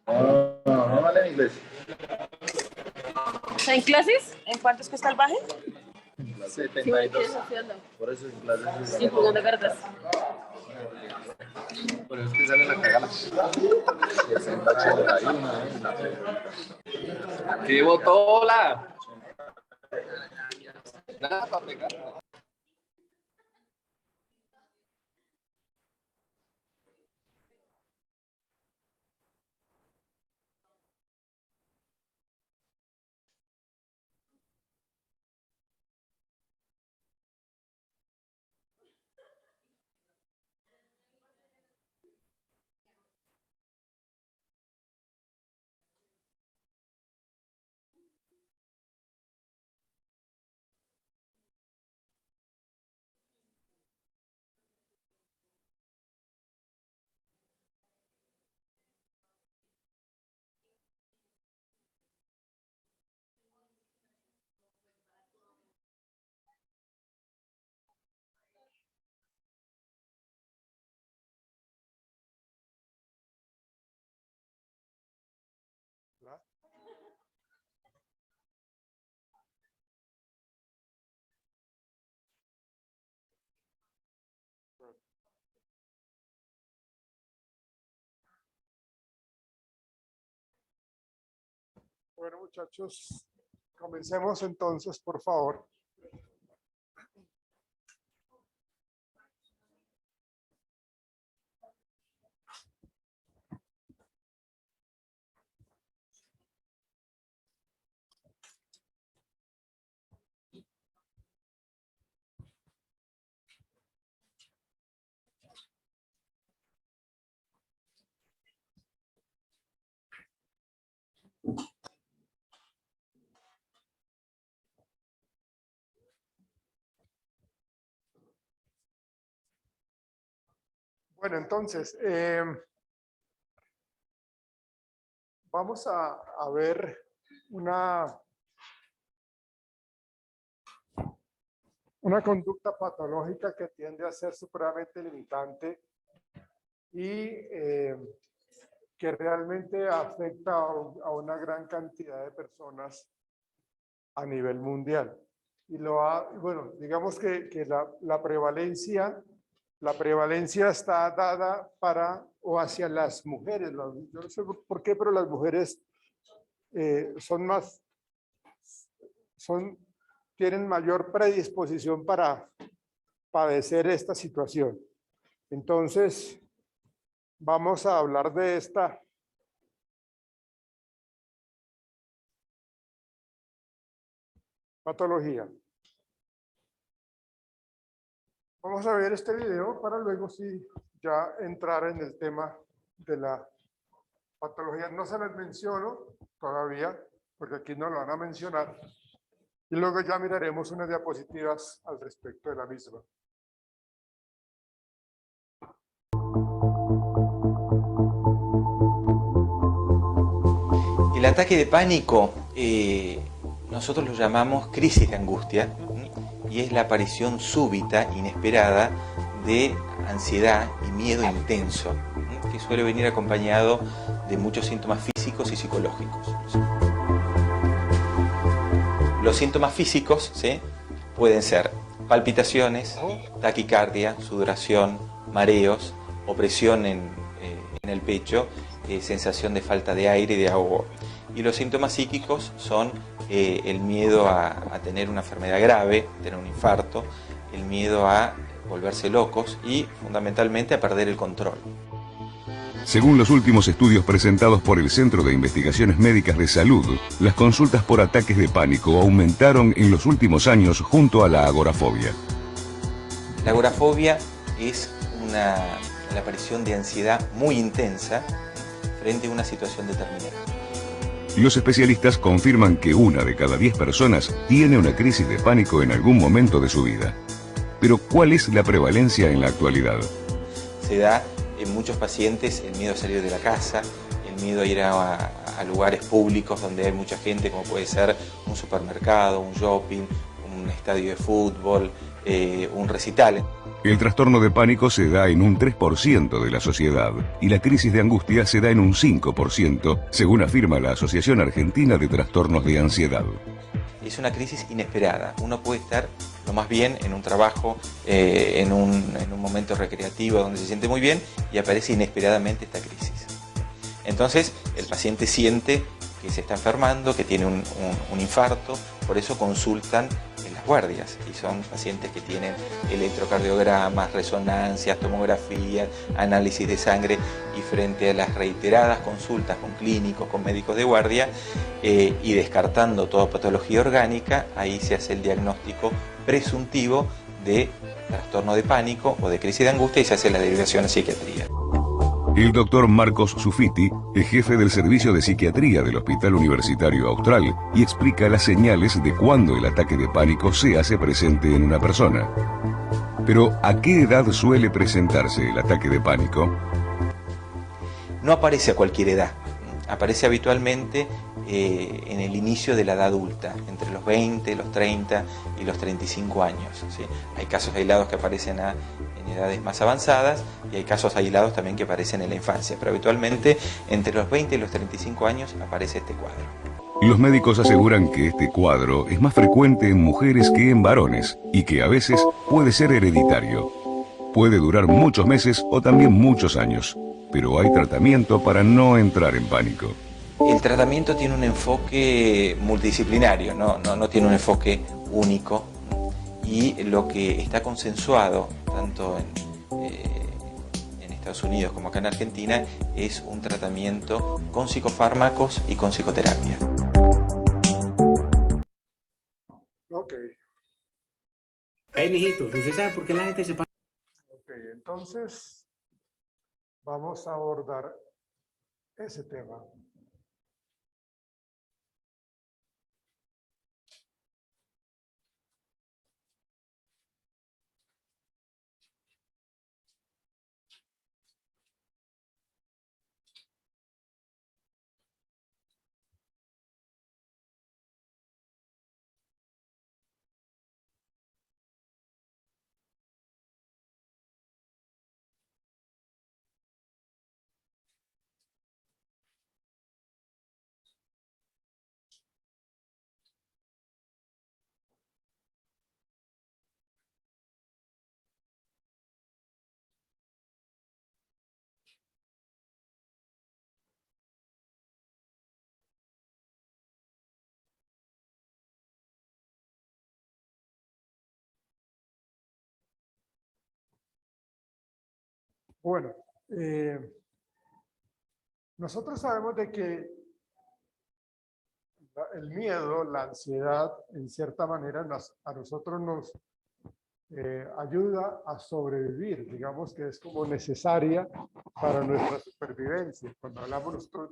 No, no, no vale en inglés. ¿Está en clases? ¿En cuánto es que está el baje? 72. Por eso en clases Sí, jugando cartas. por eso es que sale la cagada. 60-81, ¿eh? ¿Qué botola? Nada para pegar. Bueno, muchachos, comencemos entonces, por favor. Bueno, entonces, vamos a ver una conducta patológica que tiende a ser supremamente limitante y que realmente afecta a una gran cantidad de personas a nivel mundial. Y bueno, digamos que la prevalencia está dada para o hacia las mujeres. Yo no sé por qué, pero las mujeres tienen mayor predisposición para padecer esta situación. Entonces, vamos a hablar de esta patología. Vamos a ver este video para luego sí ya entrar en el tema de la patología. No se las menciono todavía, porque aquí no lo van a mencionar. Y luego ya miraremos unas diapositivas al respecto de la misma. El ataque de pánico, nosotros lo llamamos crisis de angustia, y es la aparición súbita, inesperada, de ansiedad y miedo intenso, que suele venir acompañado de muchos síntomas físicos y psicológicos. Los síntomas físicos, ¿sí?, pueden ser palpitaciones, taquicardia, sudoración, mareos, opresión en el pecho, sensación de falta de aire y de ahogo. Y los síntomas psíquicos son el miedo a tener una enfermedad grave, tener un infarto, el miedo a volverse locos y fundamentalmente a perder el control. Según los últimos estudios presentados por el Centro de Investigaciones Médicas de Salud, las consultas por ataques de pánico aumentaron en los últimos años junto a la agorafobia. La agorafobia es la aparición de ansiedad muy intensa frente a una situación determinada. Los especialistas confirman que 1 de cada 10 personas tiene una crisis de pánico en algún momento de su vida. Pero, ¿cuál es la prevalencia en la actualidad? Se da en muchos pacientes el miedo a salir de la casa, el miedo a ir a lugares públicos donde hay mucha gente, como puede ser un supermercado, un shopping, un estadio de fútbol, un recital. El trastorno de pánico se da en un 3% de la sociedad y la crisis de angustia se da en un 5%, según afirma la Asociación Argentina de Trastornos de Ansiedad. Es una crisis inesperada. Uno puede estar lo más bien en un trabajo, en un momento recreativo donde se siente muy bien y aparece inesperadamente esta crisis. Entonces el paciente siente que se está enfermando, que tiene un infarto, por eso consultan en las guardias y son pacientes que tienen electrocardiogramas, resonancias, tomografías, análisis de sangre y frente a las reiteradas consultas con clínicos, con médicos de guardia y descartando toda patología orgánica, ahí se hace el diagnóstico presuntivo de trastorno de pánico o de crisis de angustia y se hace la derivación a psiquiatría. El doctor Marcos Sufiti es jefe del servicio de psiquiatría del Hospital Universitario Austral y explica las señales de cuándo el ataque de pánico se hace presente en una persona. Pero, ¿a qué edad suele presentarse el ataque de pánico? No aparece a cualquier edad, aparece habitualmente en el inicio de la edad adulta, entre los 20, los 30 y los 35 años. ¿Sí? Hay casos aislados que aparecen en edades más avanzadas y hay casos aislados también que aparecen en la infancia, pero habitualmente entre los 20 y los 35 años aparece este cuadro. Los médicos aseguran que este cuadro es más frecuente en mujeres que en varones y que a veces puede ser hereditario. Puede durar muchos meses o también muchos años, pero hay tratamiento para no entrar en pánico. El tratamiento tiene un enfoque multidisciplinario, no tiene un enfoque único y lo que está consensuado tanto en Estados Unidos como acá en Argentina es un tratamiento con psicofármacos y con psicoterapia. Ok. Hey, mijitos, ¿usted sabe por qué la gente se pasa? Ok, entonces vamos a abordar ese tema. Bueno, nosotros sabemos de que el miedo, la ansiedad, en cierta manera a nosotros nos ayuda a sobrevivir, digamos que es como necesaria para nuestra supervivencia. Cuando hablamos nosotros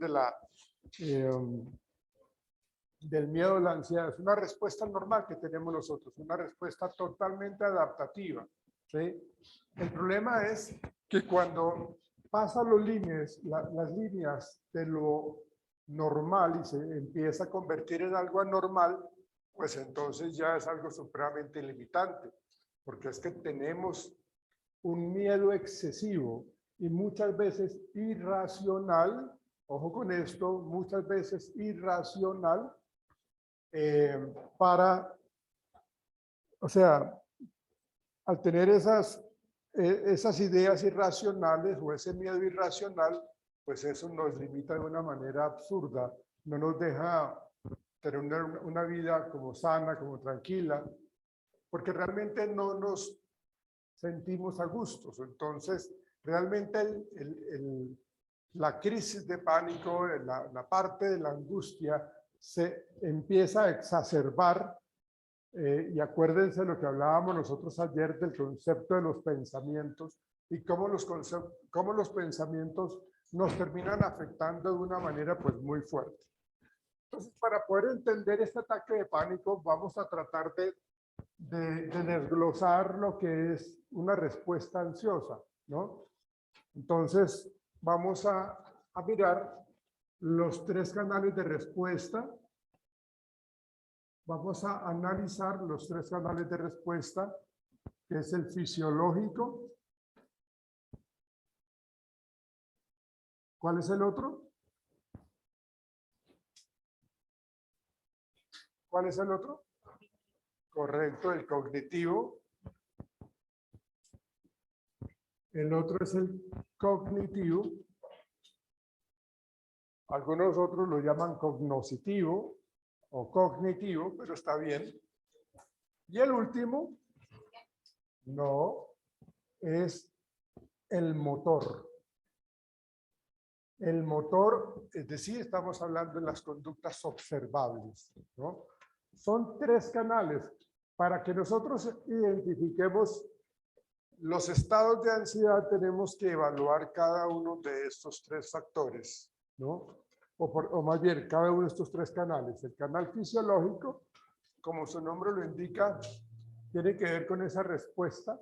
del miedo, la ansiedad, es una respuesta normal que tenemos nosotros, una respuesta totalmente adaptativa, ¿sí? El problema es que cuando pasan las líneas de lo normal y se empieza a convertir en algo anormal, pues entonces ya es algo supremamente limitante, porque es que tenemos un miedo excesivo y muchas veces irracional, ojo con esto, muchas veces irracional, o sea, al tener esas ideas irracionales o ese miedo irracional, pues eso nos limita de una manera absurda, no nos deja tener una vida como sana, como tranquila, porque realmente no nos sentimos a gustos. Entonces, realmente la crisis de pánico, la parte de la angustia, se empieza a exacerbar. Y acuérdense lo que hablábamos nosotros ayer del concepto de los pensamientos y cómo los pensamientos nos terminan afectando de una manera pues muy fuerte. Entonces, para poder entender este ataque de pánico, vamos a tratar de desglosar lo que es una respuesta ansiosa, ¿no? Entonces, vamos a mirar los 3 canales de respuesta vamos a analizar los 3 canales de respuesta, que es el fisiológico. ¿Cuál es el otro? ¿Cuál es el otro? Correcto, el cognitivo. El otro es el cognitivo. Algunos otros lo llaman cognoscitivo o cognitivo, pero está bien. Y el último, no, es el motor. El motor, es decir, estamos hablando de las conductas observables, ¿no? Son 3 canales. Para que nosotros identifiquemos los estados de ansiedad, tenemos que evaluar cada uno de estos 3 factores, ¿no? O más bien, cada uno de estos 3 canales. El canal fisiológico, como su nombre lo indica, tiene que ver con esa respuesta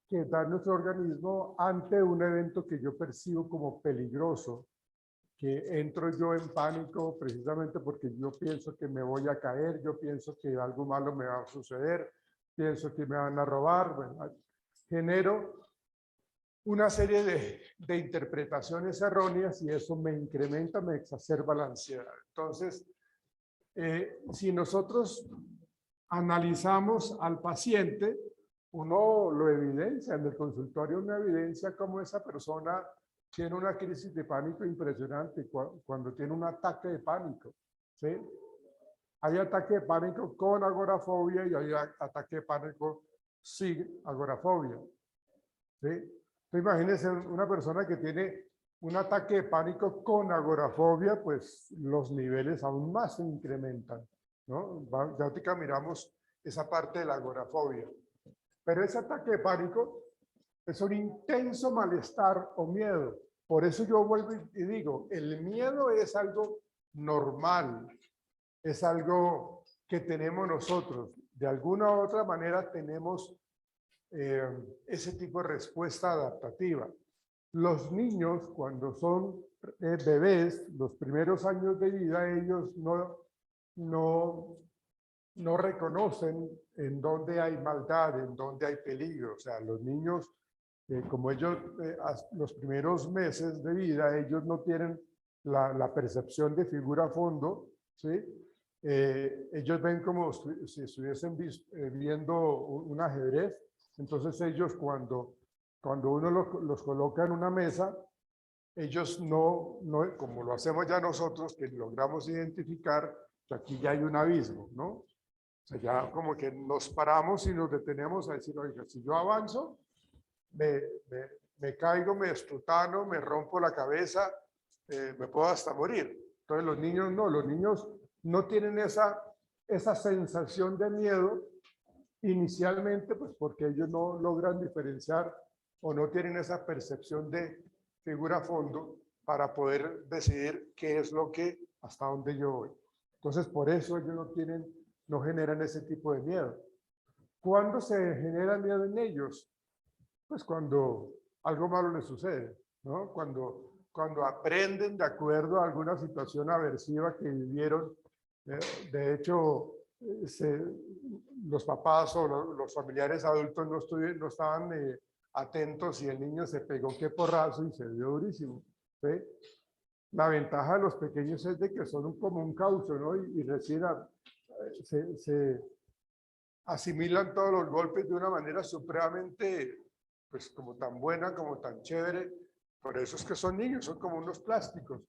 que da nuestro organismo ante un evento que yo percibo como peligroso, que entro yo en pánico precisamente porque yo pienso que me voy a caer, yo pienso que algo malo me va a suceder, pienso que me van a robar, bueno, genero una serie de interpretaciones erróneas y eso me incrementa, me exacerba la ansiedad. Entonces, si nosotros analizamos al paciente, uno lo evidencia en el consultorio, una evidencia como esa persona tiene una crisis de pánico impresionante cuando tiene un ataque de pánico, ¿sí? Hay ataque de pánico con agorafobia y hay ataque de pánico sin agorafobia, ¿sí? Entonces, imagínense una persona que tiene un ataque de pánico con agorafobia, pues los niveles aún más se incrementan, ¿no? Ya ahorita miramos esa parte de la agorafobia. Pero ese ataque de pánico es un intenso malestar o miedo. Por eso yo vuelvo y digo, el miedo es algo normal, es algo que tenemos nosotros. De alguna u otra manera tenemos ese tipo de respuesta adaptativa. Los niños, cuando son bebés, los primeros años de vida, ellos no reconocen en dónde hay maldad, en dónde hay peligro. O sea, los niños, como ellos, los primeros meses de vida, ellos no tienen la percepción de figura a fondo, ¿sí? Ellos ven como si estuviesen viendo un ajedrez. Entonces ellos cuando uno los coloca en una mesa, ellos no, como lo hacemos ya nosotros, que logramos identificar que aquí ya hay un abismo, ¿no? O sea, ya como que nos paramos y nos detenemos a decir, oiga, si yo avanzo, me caigo, me estutano, me rompo la cabeza, me puedo hasta morir. Entonces los niños no tienen esa sensación de miedo inicialmente, pues porque ellos no logran diferenciar o no tienen esa percepción de figura a fondo para poder decidir qué es lo que, hasta dónde yo voy. Entonces, por eso ellos no generan ese tipo de miedo. ¿Cuándo se genera miedo en ellos? Pues cuando algo malo les sucede, ¿no? Cuando aprenden de acuerdo a alguna situación aversiva que vivieron. De hecho, los papás o los familiares adultos no estaban atentos y el niño se pegó qué porrazo y se dio durísimo, ¿sí? La ventaja de los pequeños es de que son como un caucho, ¿no? Y recién se asimilan todos los golpes de una manera supremamente, pues como tan buena, como tan chévere. Por eso es que son niños, son como unos plásticos.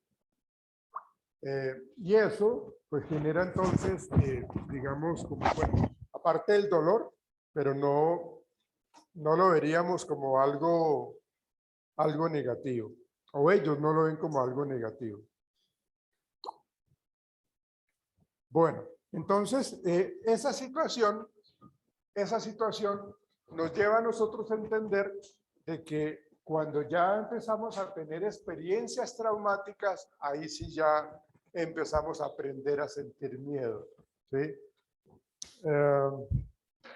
Y eso pues genera entonces, digamos, como, bueno, aparte del dolor, pero no lo veríamos como algo negativo, o ellos no lo ven como algo negativo. Bueno, entonces esa situación nos lleva a nosotros a entender de que cuando ya empezamos a tener experiencias traumáticas, ahí sí ya empezamos a aprender a sentir miedo, ¿sí?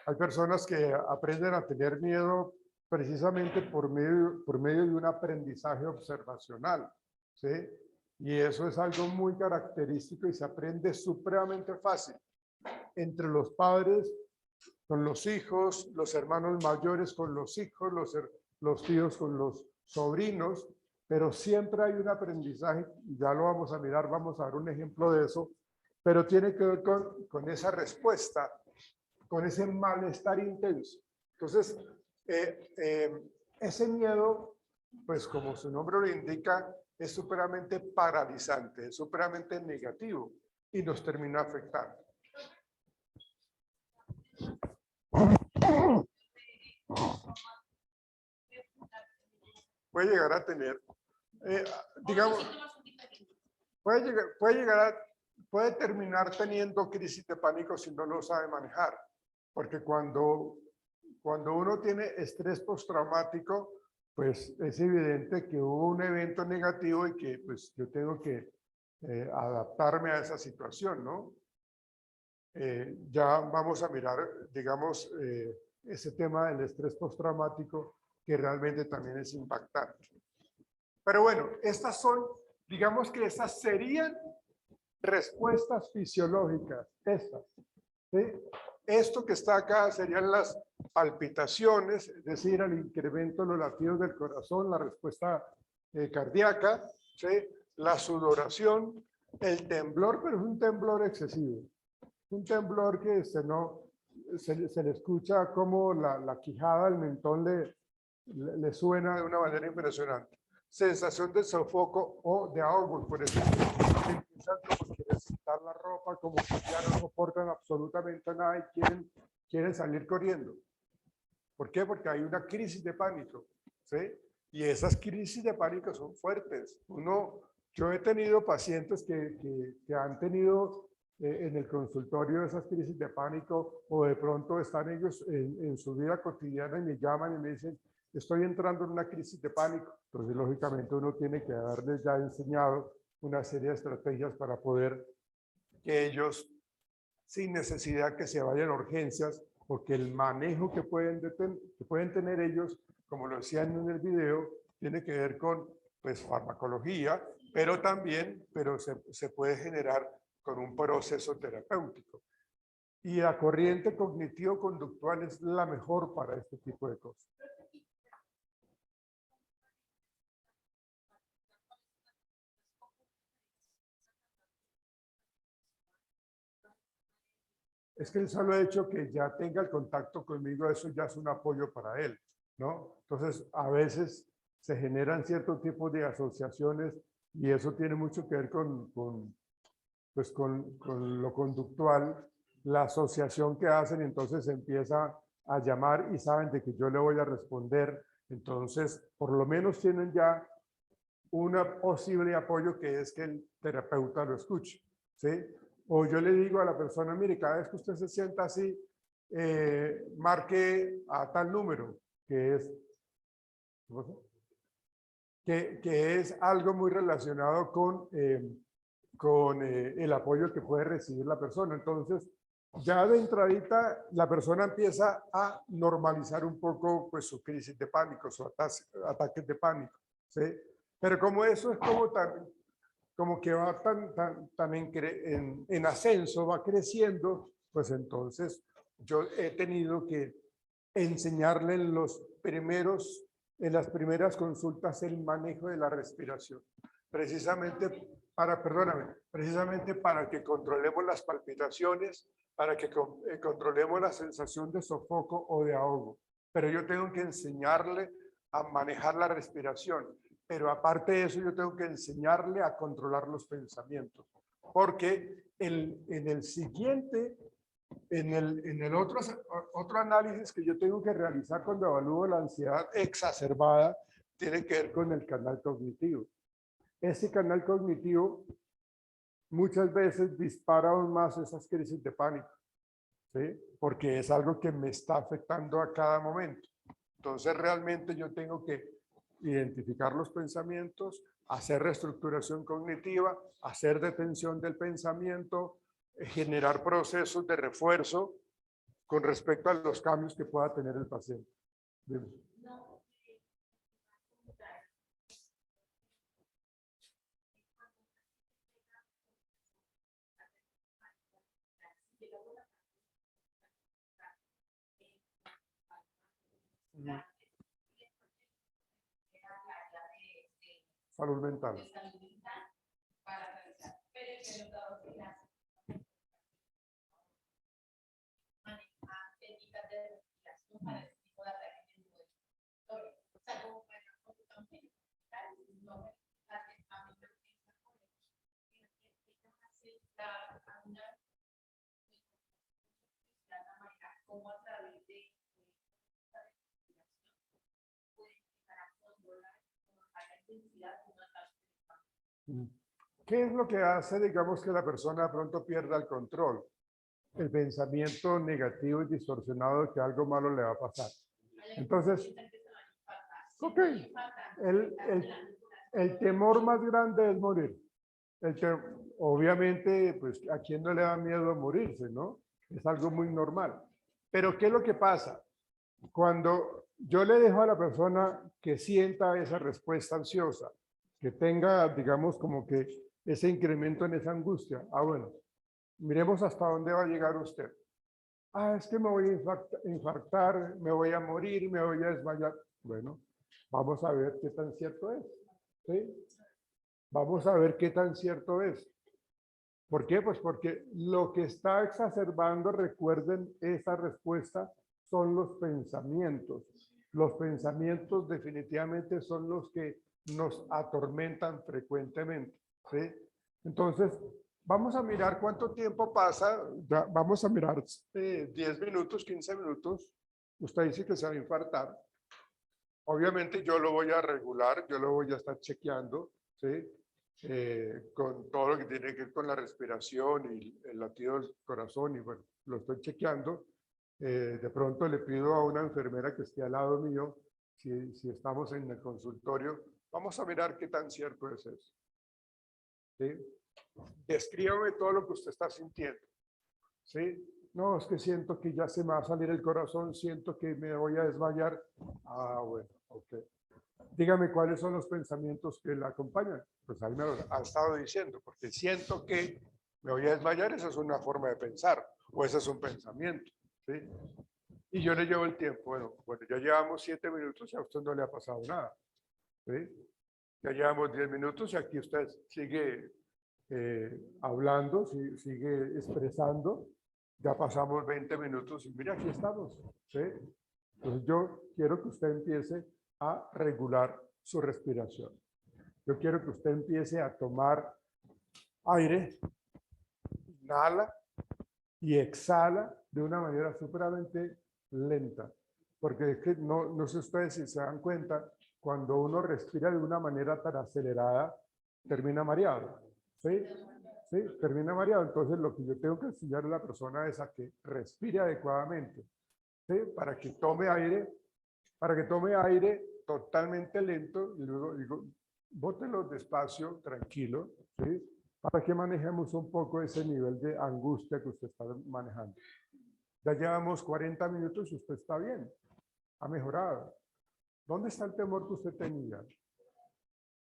Hay personas que aprenden a tener miedo precisamente por medio de un aprendizaje observacional, ¿sí? Y eso es algo muy característico y se aprende supremamente fácil. entre los padres con los hijos, los hermanos mayores con los hijos, los tíos con los sobrinos, pero siempre hay un aprendizaje, ya lo vamos a mirar, vamos a dar un ejemplo de eso, pero tiene que ver con esa respuesta, con ese malestar intenso. Entonces, ese miedo, pues como su nombre lo indica, es supremamente paralizante, es supremamente negativo y nos termina afectando. Puede llegar a tener, digamos, puede terminar teniendo crisis de pánico si no lo sabe manejar, porque cuando uno tiene estrés postraumático, pues es evidente que hubo un evento negativo y que pues yo tengo que adaptarme a esa situación, ¿no? Ya vamos a mirar, digamos, ese tema del estrés postraumático que realmente también es impactante. Pero bueno, estas son, digamos que estas serían respuestas fisiológicas, estas, ¿sí? Esto que está acá serían las palpitaciones, es decir, el incremento de los latidos del corazón, la respuesta cardíaca, ¿sí? La sudoración, el temblor, pero es un temblor excesivo. Un temblor que se le escucha como la quijada, el mentón le suena de una manera impresionante. Sensación de sofoco o de ahogo, por eso empiezan como quieren quitar la ropa, como que ya no soportan absolutamente nada y quieren salir corriendo. ¿Por qué? Porque hay una crisis de pánico, ¿sí? Y esas crisis de pánico son fuertes. Yo he tenido pacientes que han tenido en el consultorio esas crisis de pánico, o de pronto están ellos en su vida cotidiana y me llaman y me dicen, estoy entrando en una crisis de pánico. Entonces, lógicamente, uno tiene que haberles ya enseñado una serie de estrategias para poder que ellos, sin necesidad que se vayan a urgencias, porque el manejo que pueden tener ellos, como lo decían en el video, tiene que ver con pues, farmacología, pero se puede generar con un proceso terapéutico. Y la corriente cognitivo-conductual es la mejor para este tipo de cosas. Es que el solo hecho que ya tenga el contacto conmigo, eso ya es un apoyo para él, ¿no? Entonces, a veces se generan ciertos tipos de asociaciones y eso tiene mucho que ver con lo conductual, la asociación que hacen, entonces empieza a llamar y saben de que yo le voy a responder, entonces por lo menos tienen ya un posible apoyo que es que el terapeuta lo escuche, ¿sí? O yo le digo a la persona, mire, cada vez que usted se sienta así, marque a tal número, que es algo muy relacionado con el apoyo que puede recibir la persona. Entonces, ya de entradita, la persona empieza a normalizar un poco pues, su crisis de pánico, su ataques de pánico, ¿sí? Pero como eso es como que va tan en ascenso, va creciendo, pues entonces yo he tenido que enseñarle en las primeras consultas el manejo de la respiración, precisamente para que controlemos las palpitaciones, para que controlemos la sensación de sofoco o de ahogo. Pero yo tengo que enseñarle a manejar la respiración. Pero aparte de eso, yo tengo que enseñarle a controlar los pensamientos. Porque en el otro análisis que yo tengo que realizar cuando evalúo la ansiedad exacerbada, tiene que ver con el canal cognitivo. Ese canal cognitivo muchas veces dispara aún más esas crisis de pánico, ¿sí? Porque es algo que me está afectando a cada momento. Entonces realmente yo tengo que identificar los pensamientos, hacer reestructuración cognitiva, hacer detención del pensamiento, generar procesos de refuerzo con respecto a los cambios que pueda tener el paciente. Dime. Salud mental. ¿Qué es lo que hace, digamos, que la persona de pronto pierda el control? El pensamiento negativo y distorsionado de que algo malo le va a pasar. Entonces, ok, el temor más grande es morir. Obviamente, pues, ¿a quién no le da miedo morirse, no? Es algo muy normal. Pero, ¿qué es lo que pasa? Cuando yo le dejo a la persona que sienta esa respuesta ansiosa, que tenga, digamos, como que ese incremento en esa angustia. Bueno, miremos hasta dónde va a llegar usted. Es que me voy a infartar, me voy a morir, me voy a desmayar. Bueno, vamos a ver qué tan cierto es. ¿Sí? Vamos a ver qué tan cierto es. ¿Por qué? Pues porque lo que está exacerbando, recuerden, esa respuesta son los pensamientos. Los pensamientos definitivamente son los que nos atormentan frecuentemente. ¿Sí? Entonces, vamos a mirar cuánto tiempo pasa. Vamos a mirar 10 minutos, 15 minutos. Usted dice que se va a infartar. Obviamente yo lo voy a regular, yo lo voy a estar chequeando, ¿sí? Con todo lo que tiene que ver con la respiración y el latido del corazón, y bueno, lo estoy chequeando. De pronto le pido a una enfermera que esté al lado mío, si estamos en el consultorio, vamos a mirar qué tan cierto es eso. ¿Sí? Descríbame todo lo que usted está sintiendo. ¿Sí? No, es que siento que ya se me va a salir el corazón, siento que me voy a desmayar. Bueno, ok. Dígame cuáles son los pensamientos que la acompañan. Pues ahí me lo ha estado diciendo, porque siento que me voy a desmayar, esa es una forma de pensar, o ese es un pensamiento. ¿Sí? Y yo le llevo el tiempo. Bueno, ya llevamos 7 minutos y a usted no le ha pasado nada. ¿Sí? Ya llevamos 10 minutos y aquí usted sigue hablando, sigue expresando. Ya pasamos 20 minutos y mira, aquí estamos. ¿Sí? Entonces yo quiero que usted empiece a regular su respiración. Yo quiero que usted empiece a tomar aire, inhala y exhala de una manera supremamente lenta. Porque es que no sé ustedes si se dan cuenta, cuando uno respira de una manera tan acelerada, termina mareado. ¿Sí? ¿Sí? Termina mareado. Entonces lo que yo tengo que enseñar a la persona es a que respire adecuadamente. ¿Sí? Para que tome aire totalmente lento y luego digo, bótelo despacio, tranquilo, ¿sí? Para que manejemos un poco ese nivel de angustia que usted está manejando. Ya llevamos 40 minutos y usted está bien, ha mejorado. ¿Dónde está el temor que usted tenía?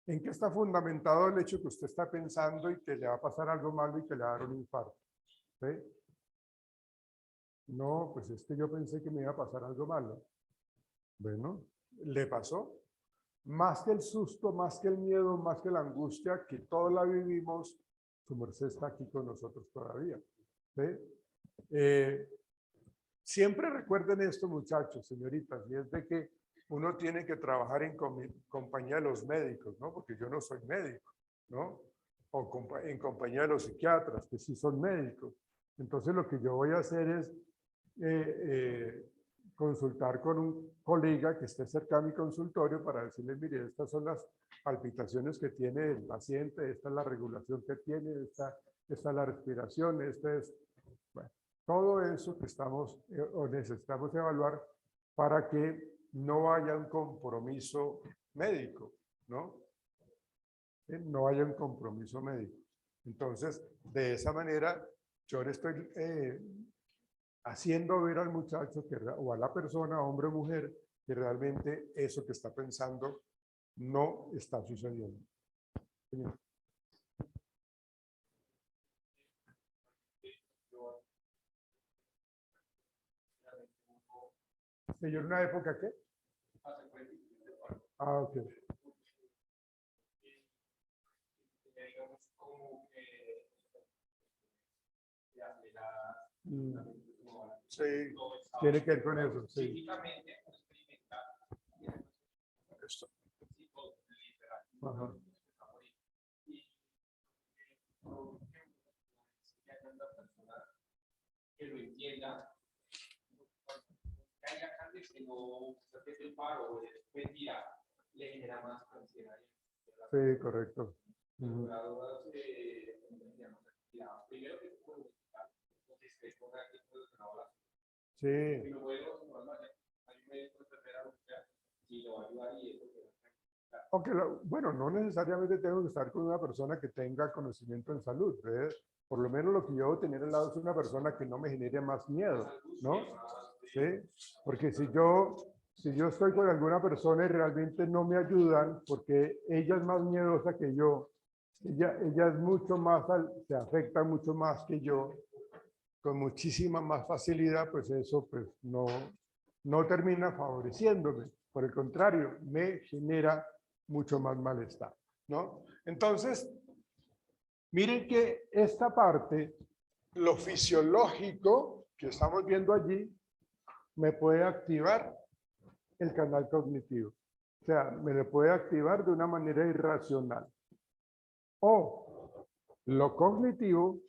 ¿En qué está fundamentado el hecho que usted está pensando y que le va a pasar algo malo y que le va a dar un infarto? ¿Sí? No, pues es que yo pensé que me iba a pasar algo malo. Bueno, ¿le pasó? Más que el susto, más que el miedo, más que la angustia, que todos la vivimos, su merced está aquí con nosotros todavía. ¿Sí? Siempre recuerden esto, muchachos, señoritas, y es de que uno tiene que trabajar en compañía de los médicos, ¿no? Porque yo no soy médico, ¿no? O en compañía de los psiquiatras, que sí son médicos. Entonces lo que yo voy a hacer es consultar con un colega que esté cerca a mi consultorio para decirle, mire, estas son las palpitaciones que tiene el paciente, esta es la regulación que tiene, esta es la respiración, bueno, todo eso que estamos o necesitamos evaluar para que no haya un compromiso médico, ¿no? No haya un compromiso médico. Entonces, de esa manera, yo le estoy haciendo ver al muchacho o a la persona, hombre o mujer, que realmente eso que está pensando no está sucediendo. Señor. Señor, ¿una época qué? Ah, ok. Mm, sí, tiene que ver con eso, sí. Esto. Ajá. Que lo entienda, que haya cambios que no se el paro o después dirá, le genera más ansiedad. Sí, correcto. Ujú. Primero que Sí. Aunque bueno, no necesariamente tengo que estar con una persona que tenga conocimiento en salud. ¿Ves? Por lo menos lo que yo debo tener al lado es una persona que no me genere más miedo, ¿no? ¿Sí? Porque si yo estoy con alguna persona y realmente no me ayudan, porque ella es más miedosa que yo, ella es mucho más, se afecta mucho más que yo, con muchísima más facilidad, pues eso pues no termina favoreciéndome. Por el contrario, me genera mucho más malestar, ¿no? Entonces, miren que esta parte, lo fisiológico que estamos viendo allí, me puede activar el canal cognitivo. O sea, me lo puede activar de una manera irracional. O lo cognitivo,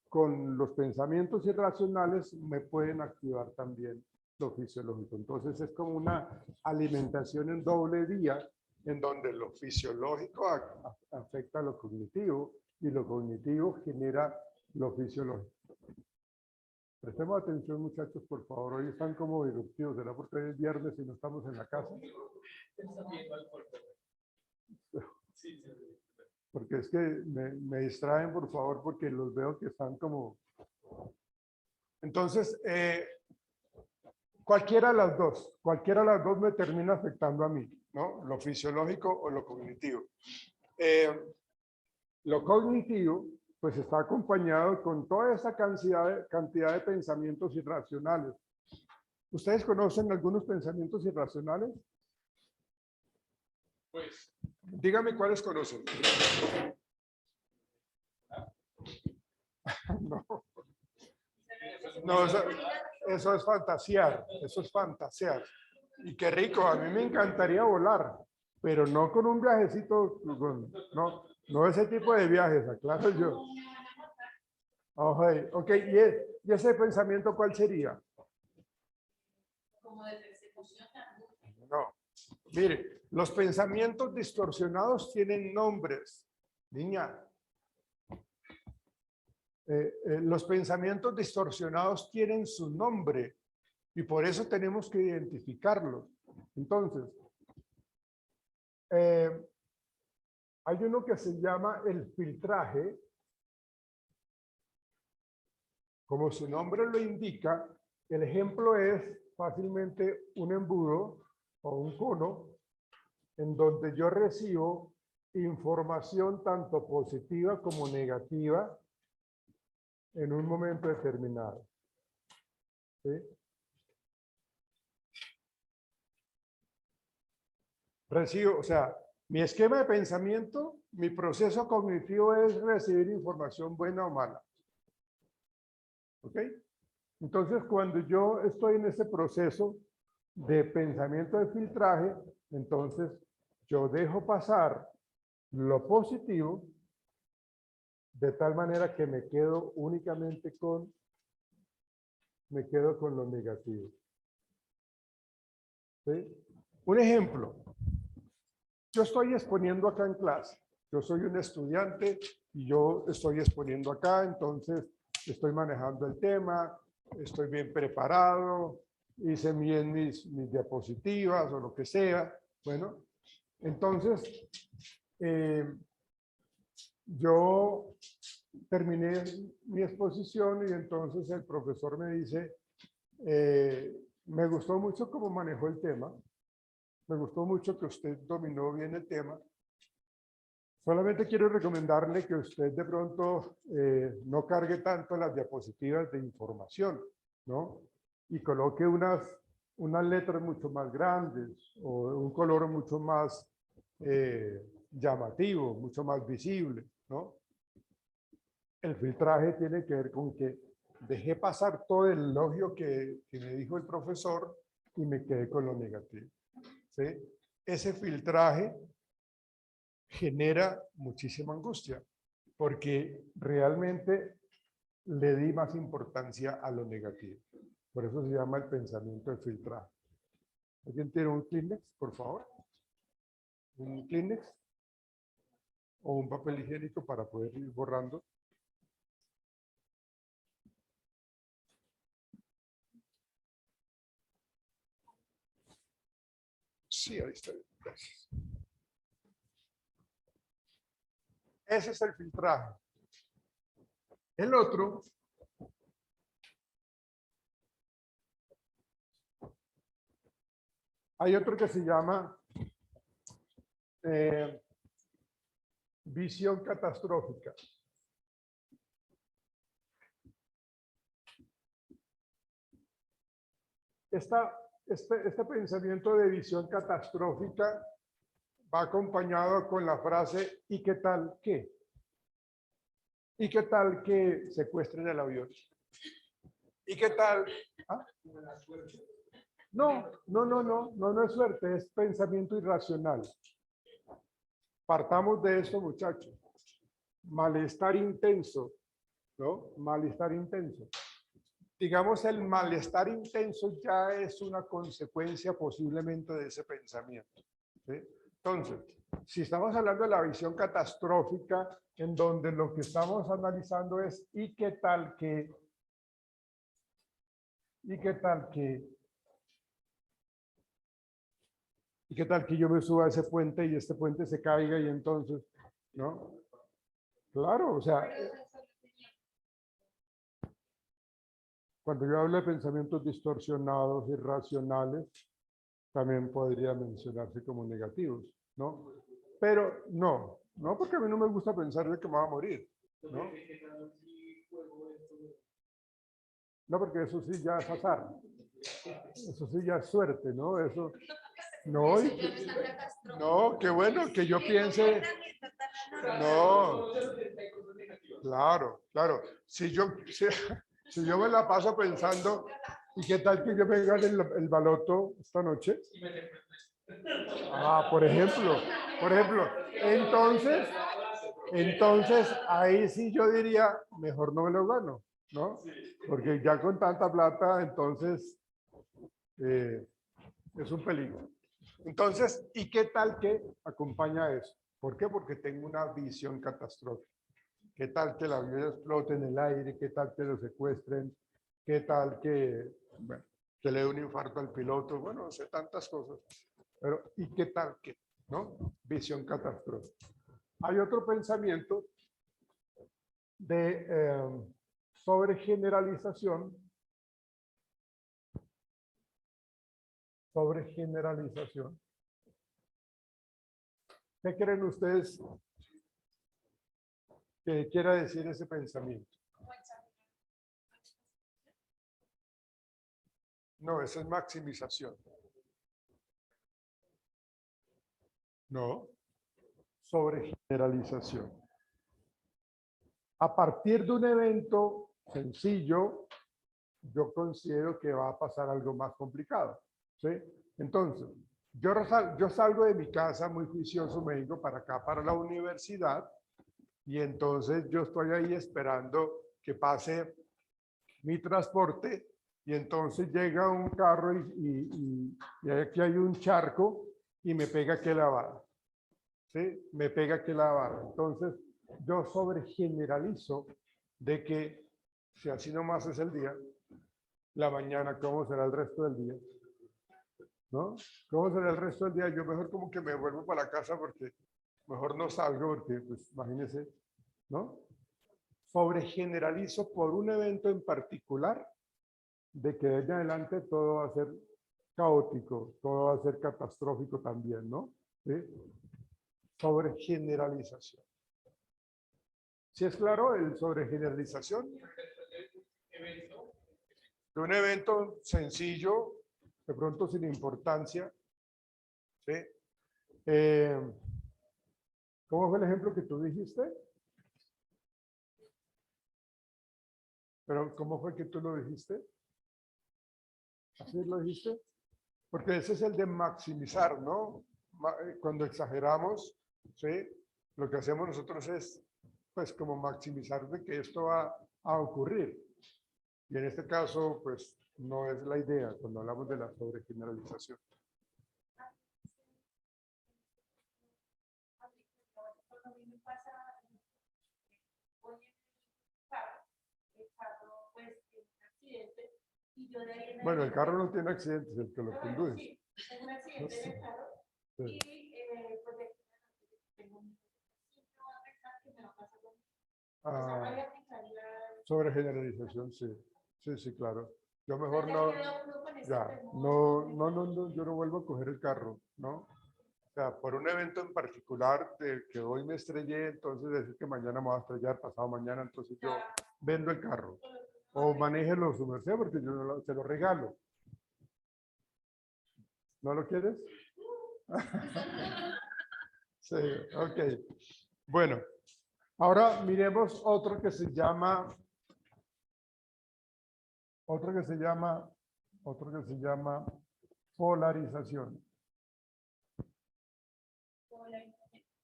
con los pensamientos irracionales, me pueden activar también lo fisiológico. Entonces es como una alimentación en doble vía, en donde lo fisiológico afecta a lo cognitivo y lo cognitivo genera lo fisiológico. Prestemos atención, muchachos, por favor. Hoy están como disruptivos. ¿Será porque hoy es viernes y no estamos en la casa? Porque es que me distraen, por favor, porque los veo que están como... Entonces, cualquiera de las dos me termina afectando a mí, ¿no? Lo fisiológico o lo cognitivo. Lo cognitivo, pues está acompañado con toda esa cantidad de pensamientos irracionales. ¿Ustedes conocen algunos pensamientos irracionales? Pues, dígame cuáles conocen. No. No, eso es fantasear, eso es fantasear. Y qué rico, a mí me encantaría volar, pero no con un viajecito, no ese tipo de viajes, aclaro yo. Ok, ¿y ese pensamiento cuál sería? Como de persecución. No, mire, los pensamientos distorsionados tienen nombres, niña. Los pensamientos distorsionados tienen su nombre y por eso tenemos que identificarlos. Entonces, hay uno que se llama el filtraje. Como su nombre lo indica, el ejemplo es fácilmente un embudo o un cono en donde yo recibo información tanto positiva como negativa en un momento determinado. ¿Sí? Recibo, o sea, mi esquema de pensamiento, mi proceso cognitivo es recibir información buena o mala. ¿Ok? Entonces, cuando yo estoy en ese proceso de pensamiento de filtraje, entonces yo dejo pasar lo positivo de tal manera que me quedo únicamente con lo negativo. ¿Sí? Un ejemplo. Yo estoy exponiendo acá en clase. Yo soy un estudiante y yo estoy exponiendo acá, entonces estoy manejando el tema, estoy bien preparado, hice bien mis diapositivas o lo que sea. Bueno, entonces yo terminé mi exposición y entonces el profesor me dice, me gustó mucho cómo manejó el tema, me gustó mucho que usted dominó bien el tema. Solamente quiero recomendarle que usted de pronto no cargue tanto las diapositivas de información, ¿no? Y coloque unas unas letras mucho más grandes o un color mucho más llamativo, mucho más visible, ¿no? El filtraje tiene que ver con que dejé pasar todo el elogio que me dijo el profesor y me quedé con lo negativo, ¿sí? Ese filtraje genera muchísima angustia porque realmente le di más importancia a lo negativo. Por eso se llama el pensamiento de filtraje. ¿Alguien tiene un Kleenex, por favor? ¿Un Kleenex? ¿O un papel higiénico para poder ir borrando? Sí, ahí está. Gracias. Ese es el filtraje. El otro hay otro que se llama visión catastrófica. Este pensamiento de visión catastrófica va acompañado con la frase ¿y qué tal qué? ¿Y qué tal que secuestren el avión? ¿Y qué tal? ¿Ah? No es suerte, es pensamiento irracional. Partamos de eso, muchachos. Malestar intenso, ¿no? Malestar intenso. Digamos, el malestar intenso ya es una consecuencia posiblemente de ese pensamiento, ¿sí? Entonces, si estamos hablando de la visión catastrófica, en donde lo que estamos analizando es ¿y qué tal que? ¿Y qué tal que? ¿Y qué tal que yo me suba a ese puente y este puente se caiga y entonces, ¿no? Claro, o sea, cuando yo hablo de pensamientos distorsionados, irracionales, también podría mencionarse como negativos, ¿no? Pero no porque a mí no me gusta pensar de que me va a morir, ¿no? No, porque eso sí ya es azar. Eso sí ya es suerte, ¿no? Eso, no, no, qué bueno que yo piense. No, claro. Si yo me la paso pensando, ¿y qué tal que yo me gane el baloto esta noche? Ah, por ejemplo, entonces ahí sí yo diría, mejor no me lo gano, ¿no? Porque ya con tanta plata, entonces es un peligro. Entonces, ¿y qué tal que acompaña eso? ¿Por qué? Porque tengo una visión catastrófica. ¿Qué tal que el avión explote en el aire? ¿Qué tal que lo secuestren? ¿Qué tal que, bueno, que le dé un infarto al piloto? Bueno, sé tantas cosas. Pero, ¿y qué tal que? ¿No? Visión catastrófica. Hay otro pensamiento de sobregeneralización. Sobregeneralización. ¿Qué creen ustedes que quiera decir ese pensamiento? No, esa es maximización. No, sobregeneralización. A partir de un evento sencillo, yo considero que va a pasar algo más complicado, ¿sí? Entonces, yo salgo de mi casa muy juicioso, me vengo para acá, para la universidad, y entonces yo estoy ahí esperando que pase mi transporte, y entonces llega un carro y aquí hay un charco y me pega que la vara, ¿sí? Me pega que la vara. Entonces, yo sobregeneralizo de que si así nomás es el día, la mañana, ¿cómo será el resto del día? ¿No? ¿Cómo será el resto del día? Yo mejor como que me vuelvo para la casa porque mejor no salgo porque, pues, imagínense, ¿no? Sobregeneralizo por un evento en particular de que desde adelante todo va a ser caótico, todo va a ser catastrófico también, ¿no? ¿Sí? Sobregeneralización. ¿Sí es claro el sobregeneralización? De un evento sencillo de pronto sin importancia. ¿Sí? ¿Cómo fue el ejemplo que tú dijiste? Pero ¿cómo fue que tú lo dijiste? ¿Así lo dijiste? Porque ese es el de maximizar, ¿no? Cuando exageramos, ¿sí? Lo que hacemos nosotros es, pues, como maximizar de que esto va a ocurrir. Y en este caso, pues, no es la idea cuando hablamos de la sobregeneralización. Bueno, el carro no tiene accidentes, el que lo conduce. Un accidente en el carro Sí. y pues tengo un que me va a pasar lo mismo. Ah, Ahí aplicaría sobregeneralización, sí. Sí, sí, claro. Yo mejor ya no, queda uno con ese ya, temor. no, yo no vuelvo a coger el carro, ¿no? O sea, por un evento en particular de que hoy me estrellé, entonces decir que mañana me voy a estrellar, pasado mañana, entonces yo vendo el carro. O manéjelo su merced porque yo no se lo regalo. ¿No lo quieres? Sí, ok. Bueno, ahora miremos otro que se llama polarización.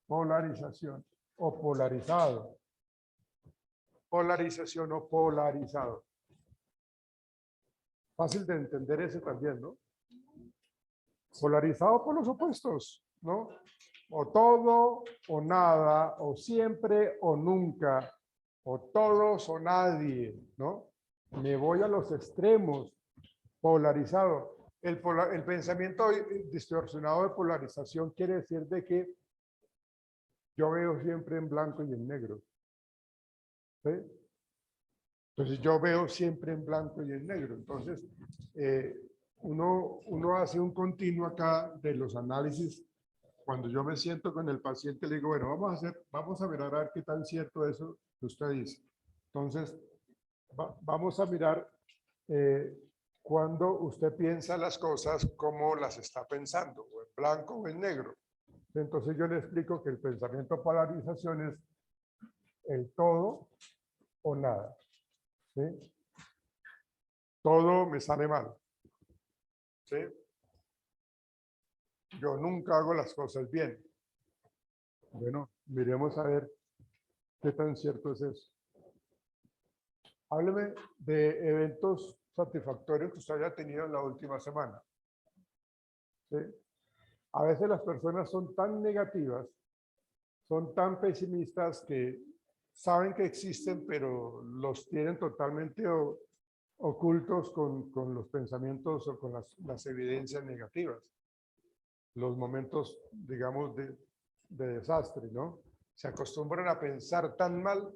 Polarización o polarizado. Polarización o polarizado. Fácil de entender ese también, ¿no? Polarizado por los opuestos, ¿no? O todo o nada, o siempre o nunca, o todos o nadie, ¿no? Me voy a los extremos, polarizado. El pensamiento distorsionado de polarización quiere decir de que yo veo siempre en blanco y en negro. ¿Sí? Entonces yo veo siempre en blanco y en negro. Entonces, uno hace un continuo acá de los análisis. Cuando yo me siento con el paciente, le digo, bueno, vamos a mirar a ver qué tan cierto eso que usted dice. Entonces, vamos a mirar cuando usted piensa las cosas, cómo las está pensando, o en blanco o en negro. Entonces yo le explico que el pensamiento polarización es el todo o nada. ¿Sí? Todo me sale mal. ¿Sí? Yo nunca hago las cosas bien. Bueno, miremos a ver qué tan cierto es eso. Hábleme de eventos satisfactorios que usted haya tenido en la última semana. ¿Sí? A veces las personas son tan negativas, son tan pesimistas que saben que existen, pero los tienen totalmente ocultos con los pensamientos o con las evidencias negativas. Los momentos, digamos, de desastre, ¿no? Se acostumbran a pensar tan mal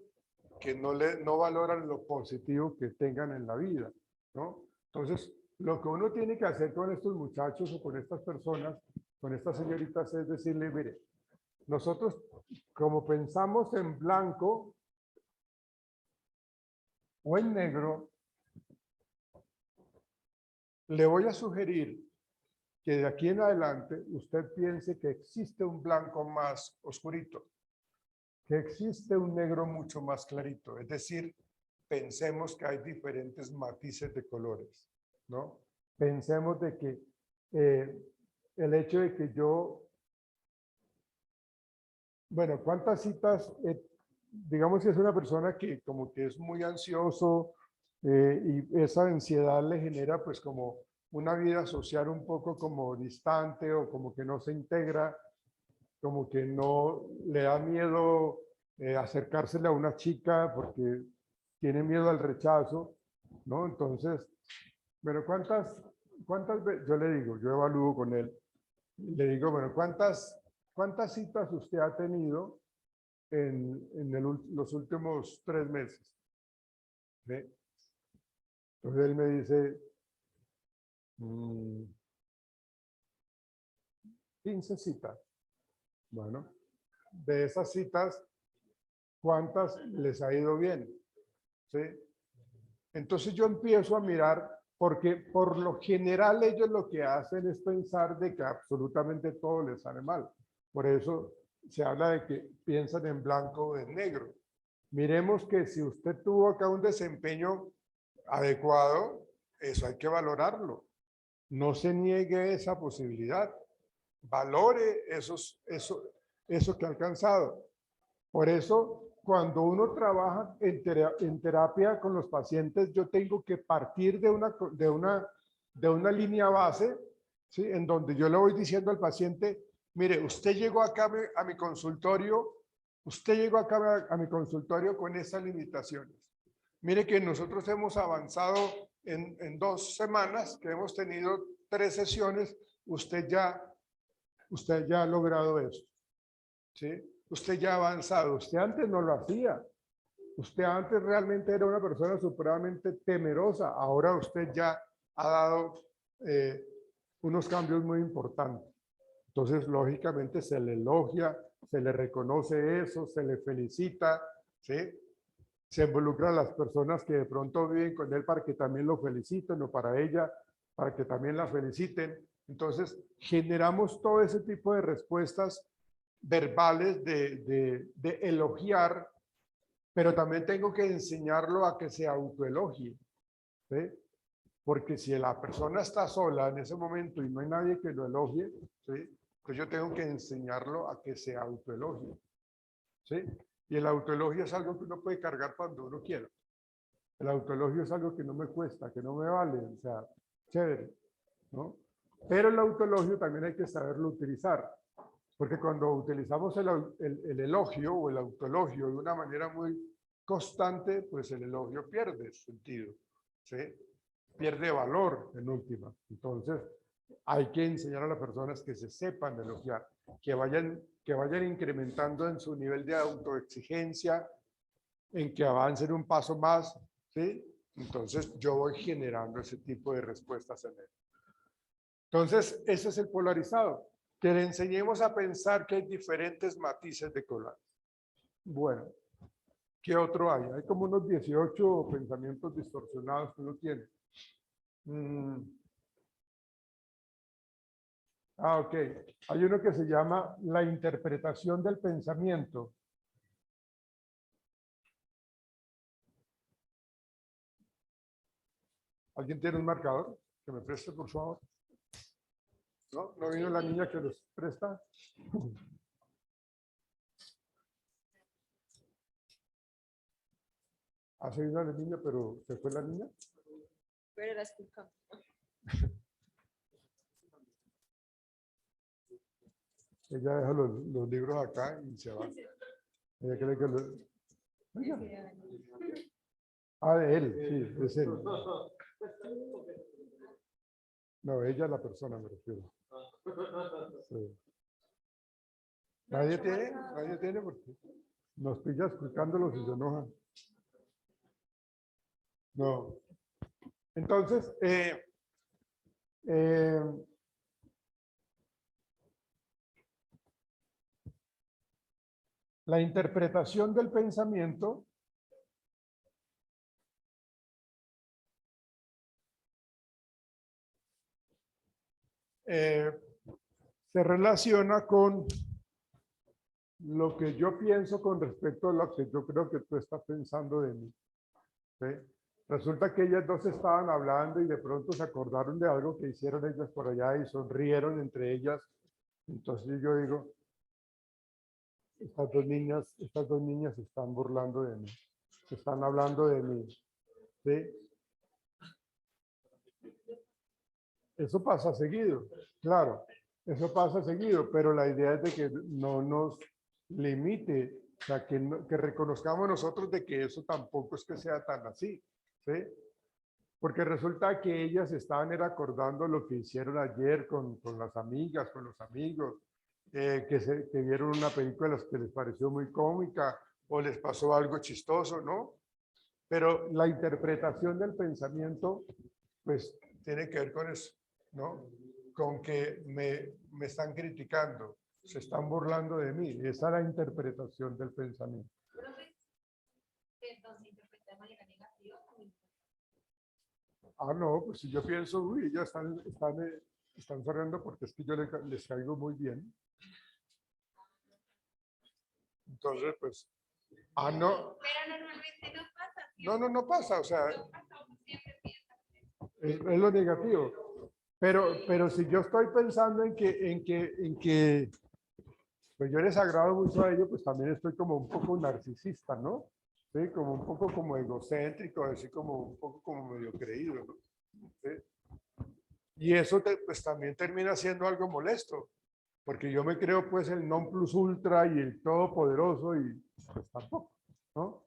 que no valoran lo positivo que tengan en la vida, ¿no? Entonces, lo que uno tiene que hacer con estos muchachos o con estas personas, con estas señoritas, es decirle, mire, nosotros como pensamos en blanco o en negro, le voy a sugerir que de aquí en adelante usted piense que existe un blanco más oscurito, que existe un negro mucho más clarito. Es decir, pensemos que hay diferentes matices de colores, ¿no? Pensemos de que el hecho de que yo, bueno, ¿cuántas citas, digamos que es una persona que como que es muy ansioso y esa ansiedad le genera pues como una vida social un poco como distante o como que no se integra, como que no le da miedo acercársele a una chica porque tiene miedo al rechazo, ¿no? Entonces, bueno, ¿cuántas veces? Yo le digo, yo evalúo con él, le digo, bueno, ¿cuántas citas usted ha tenido en los últimos 3 meses? ¿Sí? Entonces él me dice, 15 citas. Bueno, de esas citas, ¿cuántas les ha ido bien? ¿Sí? Entonces yo empiezo a mirar Porque por lo general ellos lo que hacen es pensar de que absolutamente todo les sale mal. Por eso se habla de que piensan en blanco o en negro. Miremos que si usted tuvo acá un desempeño adecuado, eso hay que valorarlo. No se niegue esa posibilidad. Valore eso que ha alcanzado. Por eso, cuando uno trabaja en terapia con los pacientes, yo tengo que partir de una línea base, ¿sí? En donde yo le voy diciendo al paciente, mire, usted llegó acá a mi consultorio, con esas limitaciones. Mire que nosotros hemos avanzado en 2 semanas, que hemos tenido 3 sesiones, usted ya ha logrado eso, ¿sí? Usted ya ha avanzado, usted antes no lo hacía. Usted antes realmente era una persona supremamente temerosa, ahora usted ya ha dado unos cambios muy importantes. Entonces, lógicamente, se le elogia, se le reconoce eso, se le felicita, ¿sí? Se involucra a las personas que de pronto viven con él para que también lo feliciten, o para ella, para que también la feliciten. Entonces, generamos todo ese tipo de respuestas verbales de elogiar, pero también tengo que enseñarlo a que se autoelogie, ¿sí? Porque si la persona está sola en ese momento y no hay nadie que lo elogie, ¿sí? Pues yo tengo que enseñarlo a que se autoelogie, ¿sí? Y el autoelogio es algo que uno puede cargar cuando uno quiera. El autoelogio es algo que no me cuesta, que no me vale, o sea, chévere, ¿no? Pero el autoelogio también hay que saberlo utilizar, porque cuando utilizamos el elogio o el autoelogio de una manera muy constante, pues el elogio pierde sentido, ¿sí? Pierde valor en última. Entonces, hay que enseñar a las personas que se sepan elogiar, que vayan incrementando en su nivel de autoexigencia, en que avancen un paso más, ¿sí? Entonces, yo voy generando ese tipo de respuestas en él. Entonces, ese es el polarizado. Que le enseñemos a pensar que hay diferentes matices de color. Bueno, ¿qué otro hay? Hay como unos 18 pensamientos distorsionados que uno tiene. Ok. Hay uno que se llama la interpretación del pensamiento. ¿Alguien tiene un marcador? Que me preste, por favor. ¿No? ¿No vino la niña que los presta? Hace vino la niña, pero ¿se fue la niña? Pero era escuchado. Ella deja los libros acá y se va. Ella cree que los... Ah, de él, sí, es él. No, ella es la persona, me refiero. Sí. ¿Nadie tiene? ¿Nadie tiene? Porque nos pilla escuchándolos y se enojan. No. Entonces, la interpretación del pensamiento se relaciona con lo que yo pienso con respecto a lo que yo creo que tú estás pensando de mí, ¿sí? Resulta que ellas dos estaban hablando y de pronto se acordaron de algo que hicieron ellas por allá y sonrieron entre ellas. Entonces yo digo, estas dos niñas se están burlando de mí, se están hablando de mí, ¿sí? Eso pasa seguido, claro, eso pasa seguido, pero la idea es de que no nos limite, o sea, que reconozcamos nosotros de que eso tampoco es que sea tan así, ¿sí? Porque resulta que ellas estaban acordando lo que hicieron ayer con las amigas, con los amigos, que vieron una película que les pareció muy cómica o les pasó algo chistoso, ¿no? Pero la interpretación del pensamiento, pues, tiene que ver con eso, ¿no? Con que me están criticando, se están burlando de mí. Esa es la interpretación del pensamiento. Entonces, interpreta de manera negativa. Ah, no, pues si yo pienso, uy, ya están sonriendo porque es que yo les caigo muy bien. Entonces, pues, ah, no, Pero normalmente no pasa. no pasa, o sea, No pasa, uno siempre piensa. es lo negativo. Pero si yo estoy pensando en que pues yo les agrado mucho a ellos, pues también estoy como un poco narcisista, ¿no? Sí, como un poco como egocéntrico, así como un poco como medio creído, ¿no? ¿Sí? Y eso pues también termina siendo algo molesto, porque yo me creo pues el non plus ultra y el todopoderoso y pues tampoco, ¿no?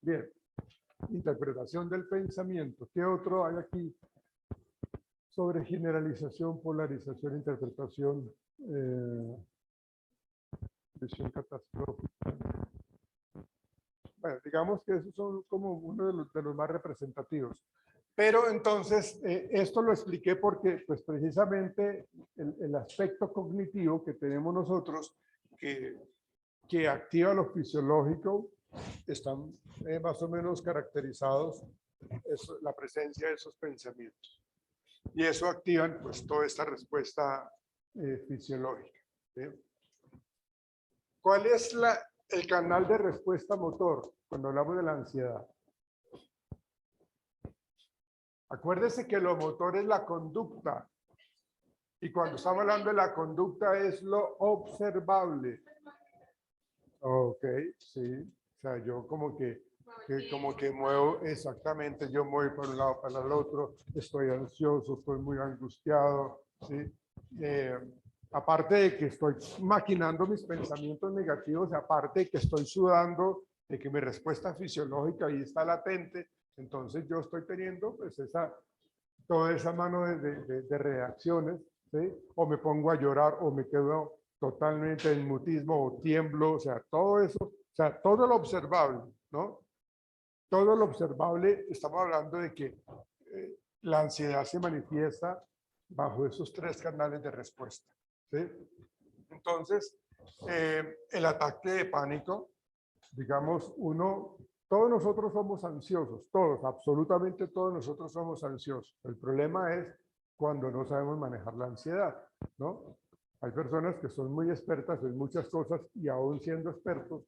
Bien, interpretación del pensamiento. ¿Qué otro hay aquí sobre generalización, polarización, interpretación, visión catastrófica? Bueno, digamos que esos son como uno de los más representativos. Pero entonces, esto lo expliqué porque, pues precisamente, el aspecto cognitivo que tenemos nosotros, que activa lo fisiológico, están más o menos caracterizados la presencia de esos pensamientos. Y eso activan, pues, toda esta respuesta fisiológica. ¿Sí? ¿Cuál es el canal de respuesta motor cuando hablamos de la ansiedad? Acuérdese que lo motor es la conducta. Y cuando estamos hablando de la conducta es lo observable. Ok, sí. O sea, yo como que muevo exactamente, yo voy por un lado para el otro, estoy ansioso, estoy muy angustiado, ¿sí? Aparte de que estoy maquinando mis pensamientos negativos, aparte de que estoy sudando, de que mi respuesta fisiológica ahí está latente, entonces yo estoy teniendo pues toda esa mano de reacciones, ¿sí? O me pongo a llorar o me quedo totalmente en mutismo o tiemblo, o sea, todo eso, o sea, todo lo observable, ¿no? Todo lo observable, estamos hablando de que la ansiedad se manifiesta bajo esos tres canales de respuesta, ¿sí? Entonces, el ataque de pánico, digamos, todos nosotros somos ansiosos, todos, absolutamente todos nosotros somos ansiosos. El problema es cuando no sabemos manejar la ansiedad, ¿no? Hay personas que son muy expertas en muchas cosas y aún siendo expertos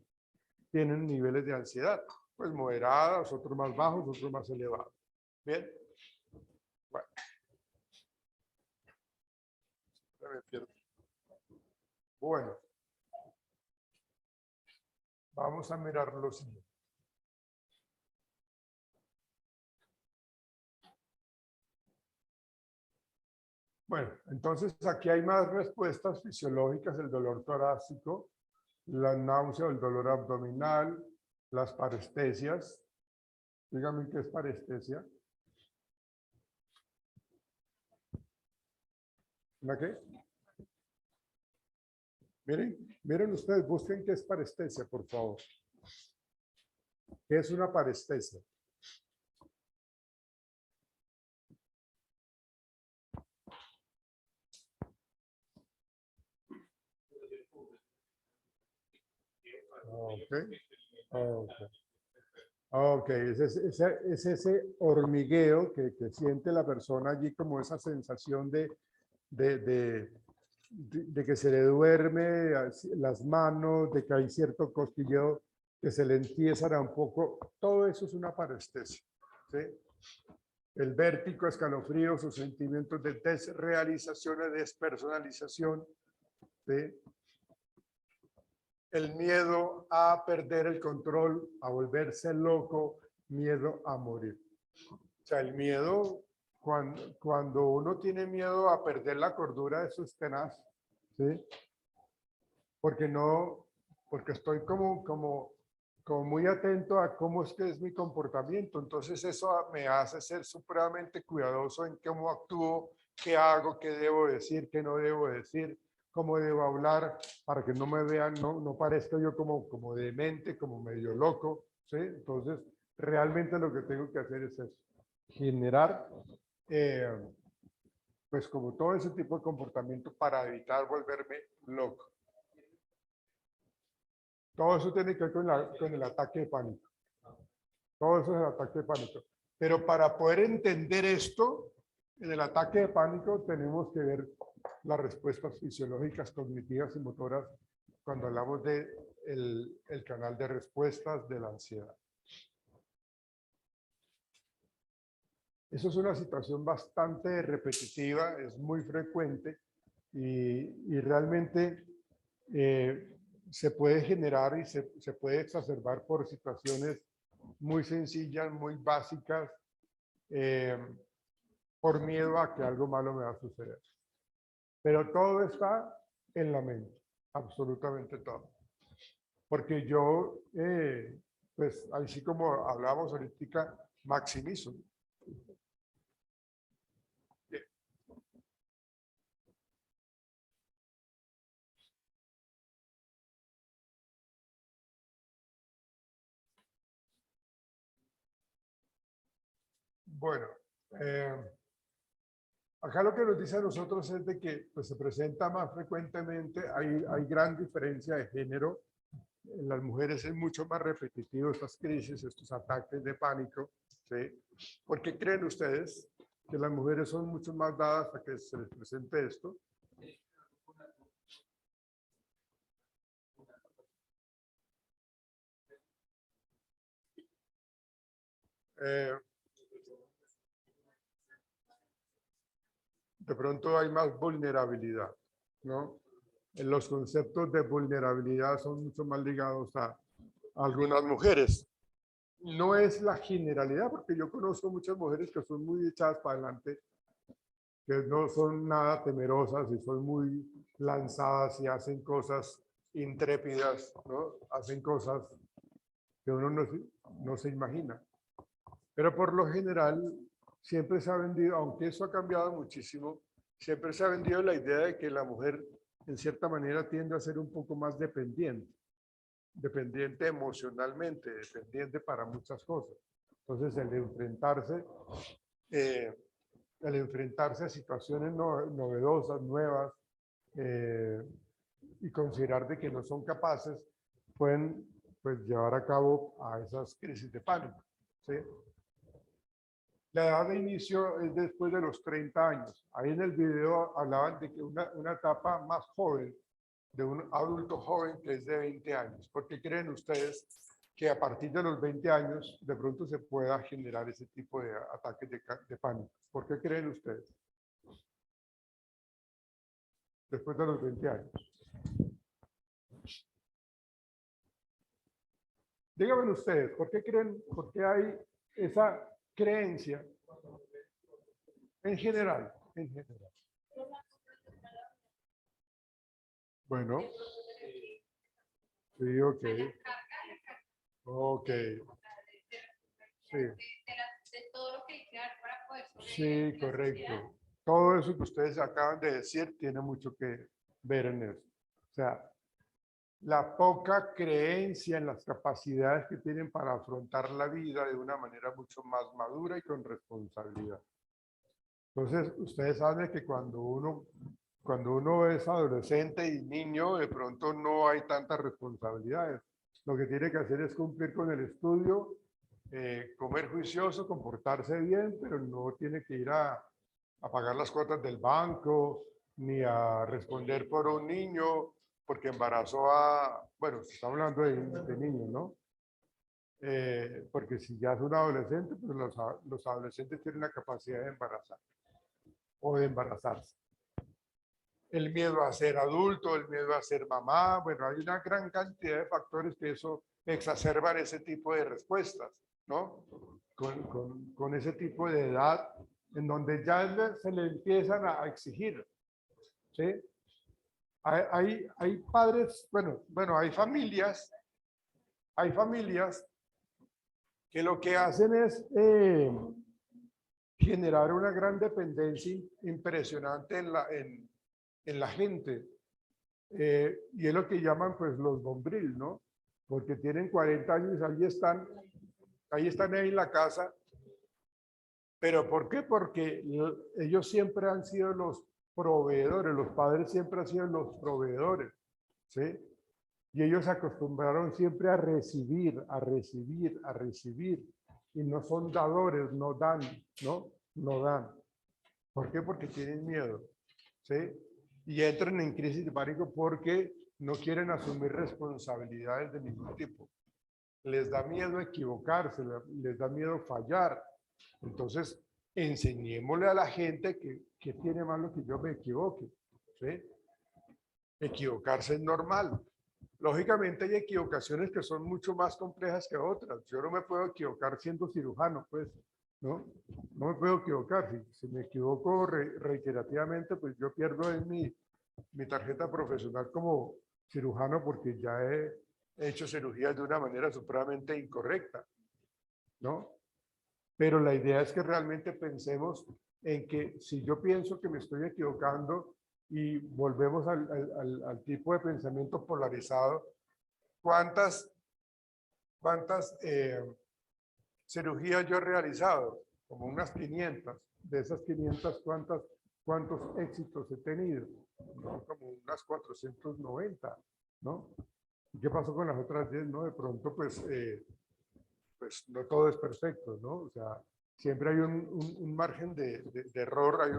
tienen niveles de ansiedad, pues moderadas, otros más bajos, otros más elevados. Bien. Bueno. Me pierdo. Bueno. Vamos a mirar lo siguiente. Bueno, entonces aquí hay más respuestas fisiológicas, el dolor torácico, la náusea o el dolor abdominal, las parestesias. Díganme qué es parestesia. ¿Una qué? Miren ustedes, busquen qué es parestesia, por favor. ¿Qué es una parestesia? Ok. Ok, es ese hormigueo que siente la persona allí, como esa sensación de que se le duerme las manos, de que hay cierto cosquilleo, que se le empiezan a un poco. Todo eso es una parestesia, ¿sí? El vértigo, escalofríos o sentimientos de desrealización y despersonalización, ¿sí? El miedo a perder el control, a volverse loco, miedo a morir. O sea, el miedo, cuando uno tiene miedo a perder la cordura, eso es tenaz, ¿sí? Porque estoy como muy atento a cómo es mi comportamiento. Entonces eso me hace ser supremamente cuidadoso en cómo actúo, qué hago, qué debo decir, qué no debo decir, cómo debo hablar, para que no me vean, no parezca yo como demente, como medio loco, ¿sí? Entonces, realmente lo que tengo que hacer es eso, generar, pues como todo ese tipo de comportamiento para evitar volverme loco. Todo eso tiene que ver con el ataque de pánico. Todo eso es el ataque de pánico. Pero para poder entender esto, en el ataque de pánico tenemos que ver las respuestas fisiológicas, cognitivas y motoras cuando hablamos de el canal de respuestas de la ansiedad. Eso es una situación bastante repetitiva, es muy frecuente y realmente se puede generar y se puede exacerbar por situaciones muy sencillas, muy básicas, por miedo a que algo malo me va a suceder. Pero todo está en la mente, absolutamente todo. Porque yo, pues así como hablábamos ahorita, maximizo. Bueno, acá lo que nos dice a nosotros es de que pues, se presenta más frecuentemente, hay gran diferencia de género. En las mujeres es mucho más repetitivo estas crisis, estos ataques de pánico. ¿Sí? ¿Por qué creen ustedes que las mujeres son mucho más dadas a que se les presente esto? De pronto hay más vulnerabilidad, ¿no? Los conceptos de vulnerabilidad son mucho más ligados a algunas mujeres. No es la generalidad, porque yo conozco muchas mujeres que son muy echadas para adelante, que no son nada temerosas y son muy lanzadas y hacen cosas intrépidas, ¿no? Hacen cosas que uno no se imagina. Pero por lo general, siempre se ha vendido, aunque eso ha cambiado muchísimo, siempre se ha vendido la idea de que la mujer, en cierta manera, tiende a ser un poco más dependiente. Dependiente emocionalmente, dependiente para muchas cosas. Entonces, el enfrentarse a situaciones novedosas, nuevas, y considerar de que no son capaces, pueden pues, llevar a cabo a esas crisis de pánico. ¿Sí? La edad de inicio es después de los 30 años. Ahí en el video hablaban de que una etapa más joven, de un adulto joven que es de 20 años. ¿Por qué creen ustedes que a partir de los 20 años de pronto se pueda generar ese tipo de ataques de pánico? ¿Por qué creen ustedes? Después de los 20 años. Díganme ustedes, ¿por qué creen, por qué hay esa creencia en general? En general. Bueno. Sí, ok. Ok. Sí. De todo lo que hay que dar para poder Sí, correcto. Todo eso que ustedes acaban de decir tiene mucho que ver en eso. O sea, la poca creencia en las capacidades que tienen para afrontar la vida de una manera mucho más madura y con responsabilidad. Entonces, ustedes saben que cuando uno es adolescente y niño, de pronto no hay tantas responsabilidades. Lo que tiene que hacer es cumplir con el estudio, comer juicioso, comportarse bien, pero no tiene que ir a pagar las cuotas del banco, ni a responder por un niño, porque embarazó a, bueno, estamos hablando de niños, ¿no? Porque si ya es un adolescente, pues los adolescentes tienen la capacidad de embarazar o de embarazarse. El miedo a ser adulto, el miedo a ser mamá, bueno, hay una gran cantidad de factores que eso exacerban ese tipo de respuestas, ¿no? Con ese tipo de edad en donde ya se le empiezan a exigir, ¿sí? Hay padres, bueno, hay familias que lo que hacen es generar una gran dependencia impresionante en la gente. Y es lo que llaman pues los bombril, ¿no? Porque tienen 40 años, ahí están en la casa. ¿Pero por qué? Porque ellos siempre han sido los proveedores, los padres siempre han sido los proveedores, ¿sí? Y ellos se acostumbraron siempre a recibir, a recibir, a recibir. y no son dadores, no dan, ¿no? No dan. ¿Por qué? Porque tienen miedo, ¿sí? Y entran en crisis de pánico porque no quieren asumir responsabilidades de ningún tipo. Les da miedo equivocarse, les da miedo fallar. Entonces, enseñémosle a la gente que tiene malo que yo me equivoque, ¿sí? Equivocarse es normal. Lógicamente hay equivocaciones que son mucho más complejas que otras. Yo no me puedo equivocar siendo cirujano, pues, ¿no? No me puedo equivocar. Si me equivoco reiterativamente, pues yo pierdo en mi tarjeta profesional como cirujano porque ya he hecho cirugías de una manera supremamente incorrecta, ¿no? Pero la idea es que realmente pensemos en que si yo pienso que me estoy equivocando y volvemos al tipo de pensamiento polarizado, ¿cuántas cirugías yo he realizado? Como unas 500. De esas 500, ¿cuántos éxitos he tenido? ¿No? Como unas 490, ¿no? ¿Y qué pasó con las otras 10? ¿No? De pronto, pues no todo es perfecto, ¿no? O sea, siempre hay un margen de error, hay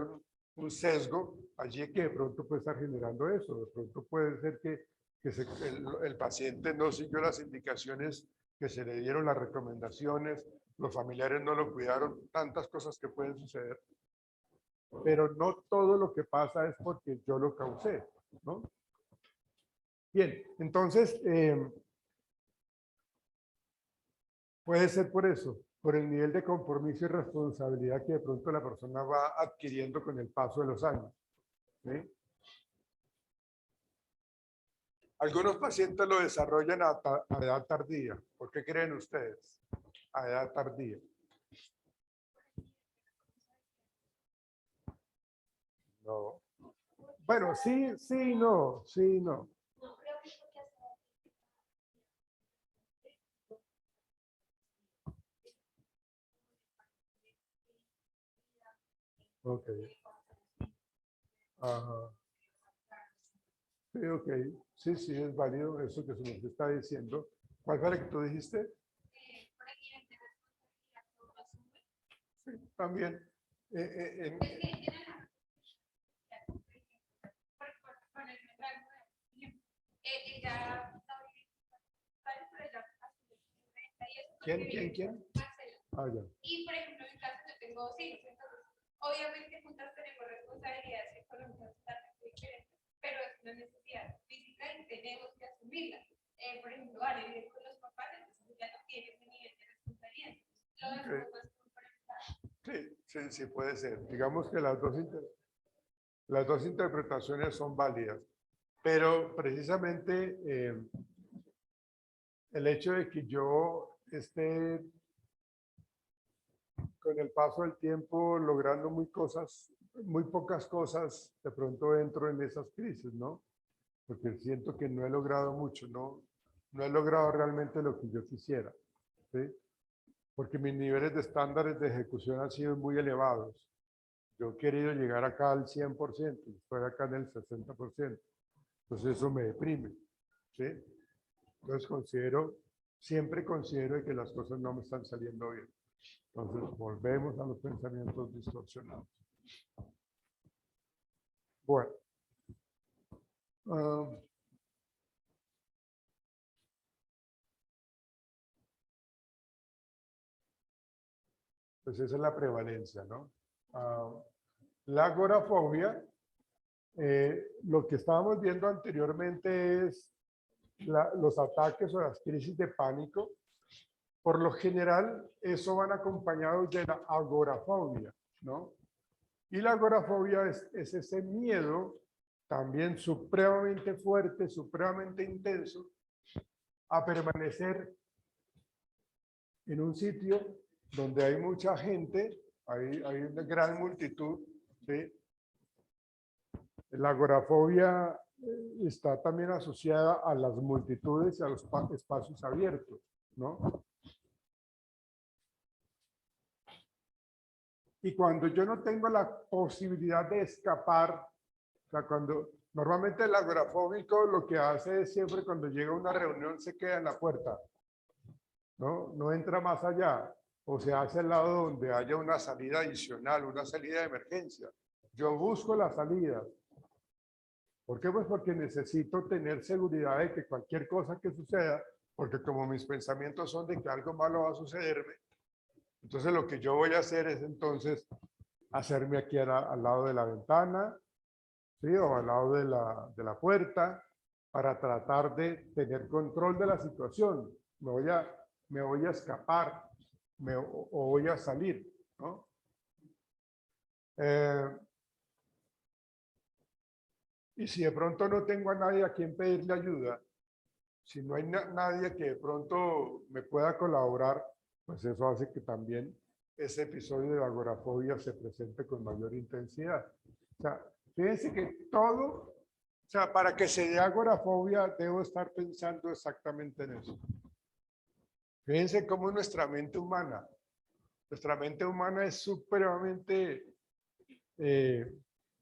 un sesgo allí que de pronto puede estar generando eso. De pronto puede ser que el paciente no siguió las indicaciones que se le dieron, las recomendaciones, los familiares no lo cuidaron, tantas cosas que pueden suceder. Pero no todo lo que pasa es porque yo lo causé, ¿no? Bien, entonces, puede ser por eso, por el nivel de compromiso y responsabilidad que de pronto la persona va adquiriendo con el paso de los años, ¿sí? Algunos pacientes lo desarrollan a edad tardía. ¿Por qué creen ustedes? A edad tardía. No. Bueno, sí, sí, no, sí, no. Ok. Ajá. Sí, ok. Sí, sí, es válido eso que se nos está diciendo. ¿Cuál fue la que tú dijiste? Sí, también. ¿Quién? Ah, ya. Y, por ejemplo, en mi caso, yo tengo 2 hijos, entonces, obviamente, juntas tenemos responsabilidades económicas totalmente diferentes, pero es una necesidad física y tenemos que asumirla. Por ejemplo, vale, vive con los papás, entonces ya no tiene ese nivel de responsabilidad. Lo demás no es complementar. Sí, sí, puede ser. Digamos que las dos interpretaciones son válidas, pero precisamente el hecho de que yo esté con el paso del tiempo logrando muy pocas cosas, de pronto entro en esas crisis, ¿no? Porque siento que no he logrado mucho, no he logrado realmente lo que yo quisiera, ¿sí? Porque mis niveles de estándares de ejecución han sido muy elevados. Yo he querido llegar acá al 100%, estoy acá en el 60%. Entonces eso me deprime, ¿sí? Entonces siempre considero que las cosas no me están saliendo bien. Entonces volvemos a los pensamientos distorsionados. Bueno. Pues esa es la prevalencia, ¿no? La agorafobia, lo que estábamos viendo anteriormente es los ataques o las crisis de pánico. Por lo general, eso van acompañados de la agorafobia, ¿no? Y la agorafobia es ese miedo también supremamente fuerte, supremamente intenso, a permanecer en un sitio donde hay mucha gente, hay una gran multitud, ¿sí? La agorafobia está también asociada a las multitudes y a los espacios abiertos, ¿no? Y cuando yo no tengo la posibilidad de escapar, o sea, cuando normalmente el agorafóbico lo que hace es siempre cuando llega a una reunión se queda en la puerta, ¿no? No entra más allá. o se hace al lado donde haya una salida adicional, una salida de emergencia. Yo busco la salida. ¿Por qué? Pues porque necesito tener seguridad de que cualquier cosa que suceda, porque como mis pensamientos son de que algo malo va a sucederme, entonces lo que yo voy a hacer es entonces hacerme aquí al lado de la ventana, ¿sí? O al lado de la puerta, para tratar de tener control de la situación. Me voy a escapar o voy a salir, ¿no? Y si de pronto no tengo a nadie a quien pedirle ayuda, si no hay nadie que de pronto me pueda colaborar, pues eso hace que también ese episodio de agorafobia se presente con mayor intensidad. O sea, fíjense que todo, o sea, para que se dé agorafobia, debo estar pensando exactamente en eso. Fíjense cómo nuestra mente humana es supremamente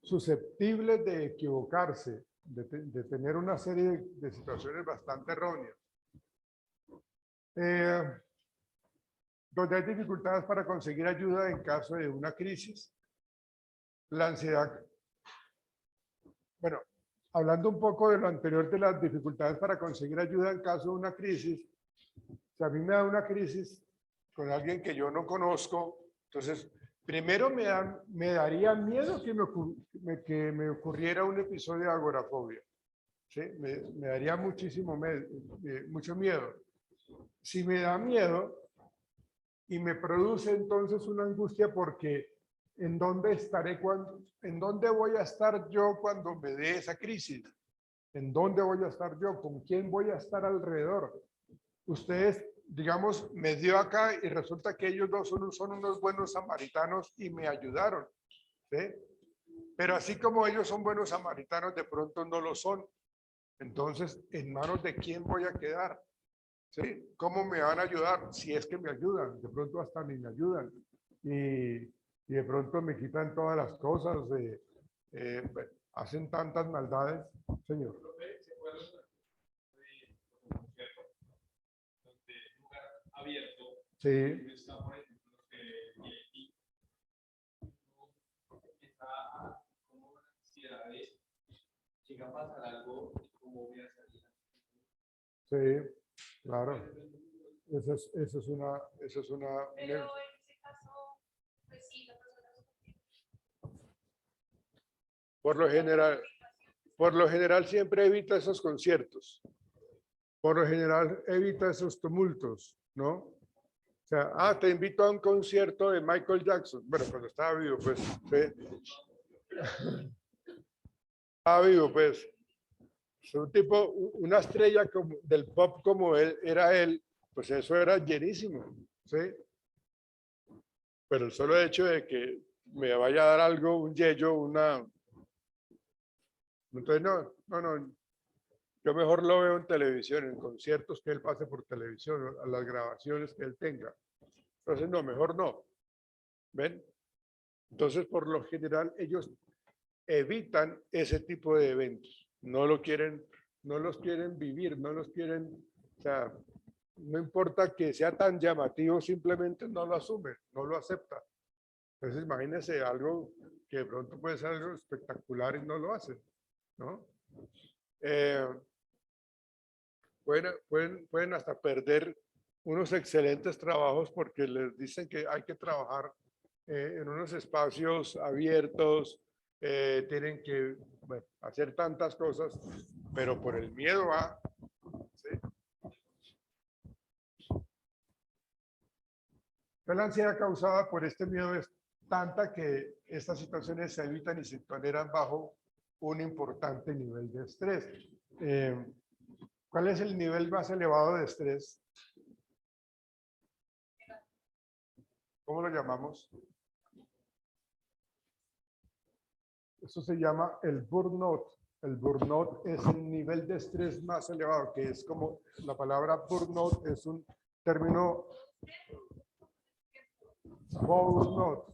susceptible de equivocarse, de tener una serie de situaciones bastante erróneas. Donde hay dificultades para conseguir ayuda en caso de una crisis, la ansiedad. Bueno, hablando un poco de lo anterior de las dificultades para conseguir ayuda en caso de una crisis, si a mí me da una crisis con alguien que yo no conozco, entonces primero me daría miedo que me ocurriera un episodio de agorafobia. ¿Sí? Me daría mucho miedo. Si me da miedo y me produce entonces una angustia porque ¿en dónde voy a estar yo cuando me dé esa crisis? ¿En dónde voy a estar yo? ¿Con quién voy a estar alrededor? Ustedes, digamos, me dio acá y resulta que ellos dos son unos buenos samaritanos y me ayudaron, ¿sí? Pero así como ellos son buenos samaritanos, de pronto no lo son. Entonces, ¿en manos de quién voy a quedar? ¿Sí? ¿Cómo me van a ayudar? Si es que me ayudan, de pronto hasta ni me ayudan. Y de pronto me quitan todas las cosas, hacen tantas maldades, señor. Abierto. Sí. Está, por ejemplo, está como una necesidad de llega a pasar algo, ¿cómo voy a salir? Sí, claro. Eso es una. Pero en ese caso, pues sí, la persona Por lo general siempre evita esos conciertos. Por lo general evita esos tumultos, ¿no? O sea, te invito a un concierto de Michael Jackson. Bueno, cuando estaba vivo, pues. ¿Sí? Estaba vivo, pues. Un tipo, una estrella del pop como él, era él, pues eso era llenísimo, ¿sí? Pero el solo hecho de que me vaya a dar algo, un yello, entonces no, yo mejor lo veo en televisión, en conciertos que él pase por televisión, a las grabaciones que él tenga. Entonces no, mejor no, ¿ven? Entonces por lo general ellos evitan ese tipo de eventos, no los quieren vivir, no los quieren, o sea, no importa que sea tan llamativo, simplemente no lo asumen, no lo aceptan. Entonces imagínense algo que de pronto puede ser algo espectacular y no lo hacen, ¿no? Pueden hasta perder unos excelentes trabajos porque les dicen que hay que trabajar en unos espacios abiertos, tienen que hacer tantas cosas, pero por el miedo a... ¿sí? La ansiedad causada por este miedo es tanta que estas situaciones se evitan y se toleran bajo un importante nivel de estrés. ¿Cuál es el nivel más elevado de estrés? ¿Cómo lo llamamos? Eso se llama el burnout. El burnout es el nivel de estrés más elevado, que es como la palabra burnout es un término burnout.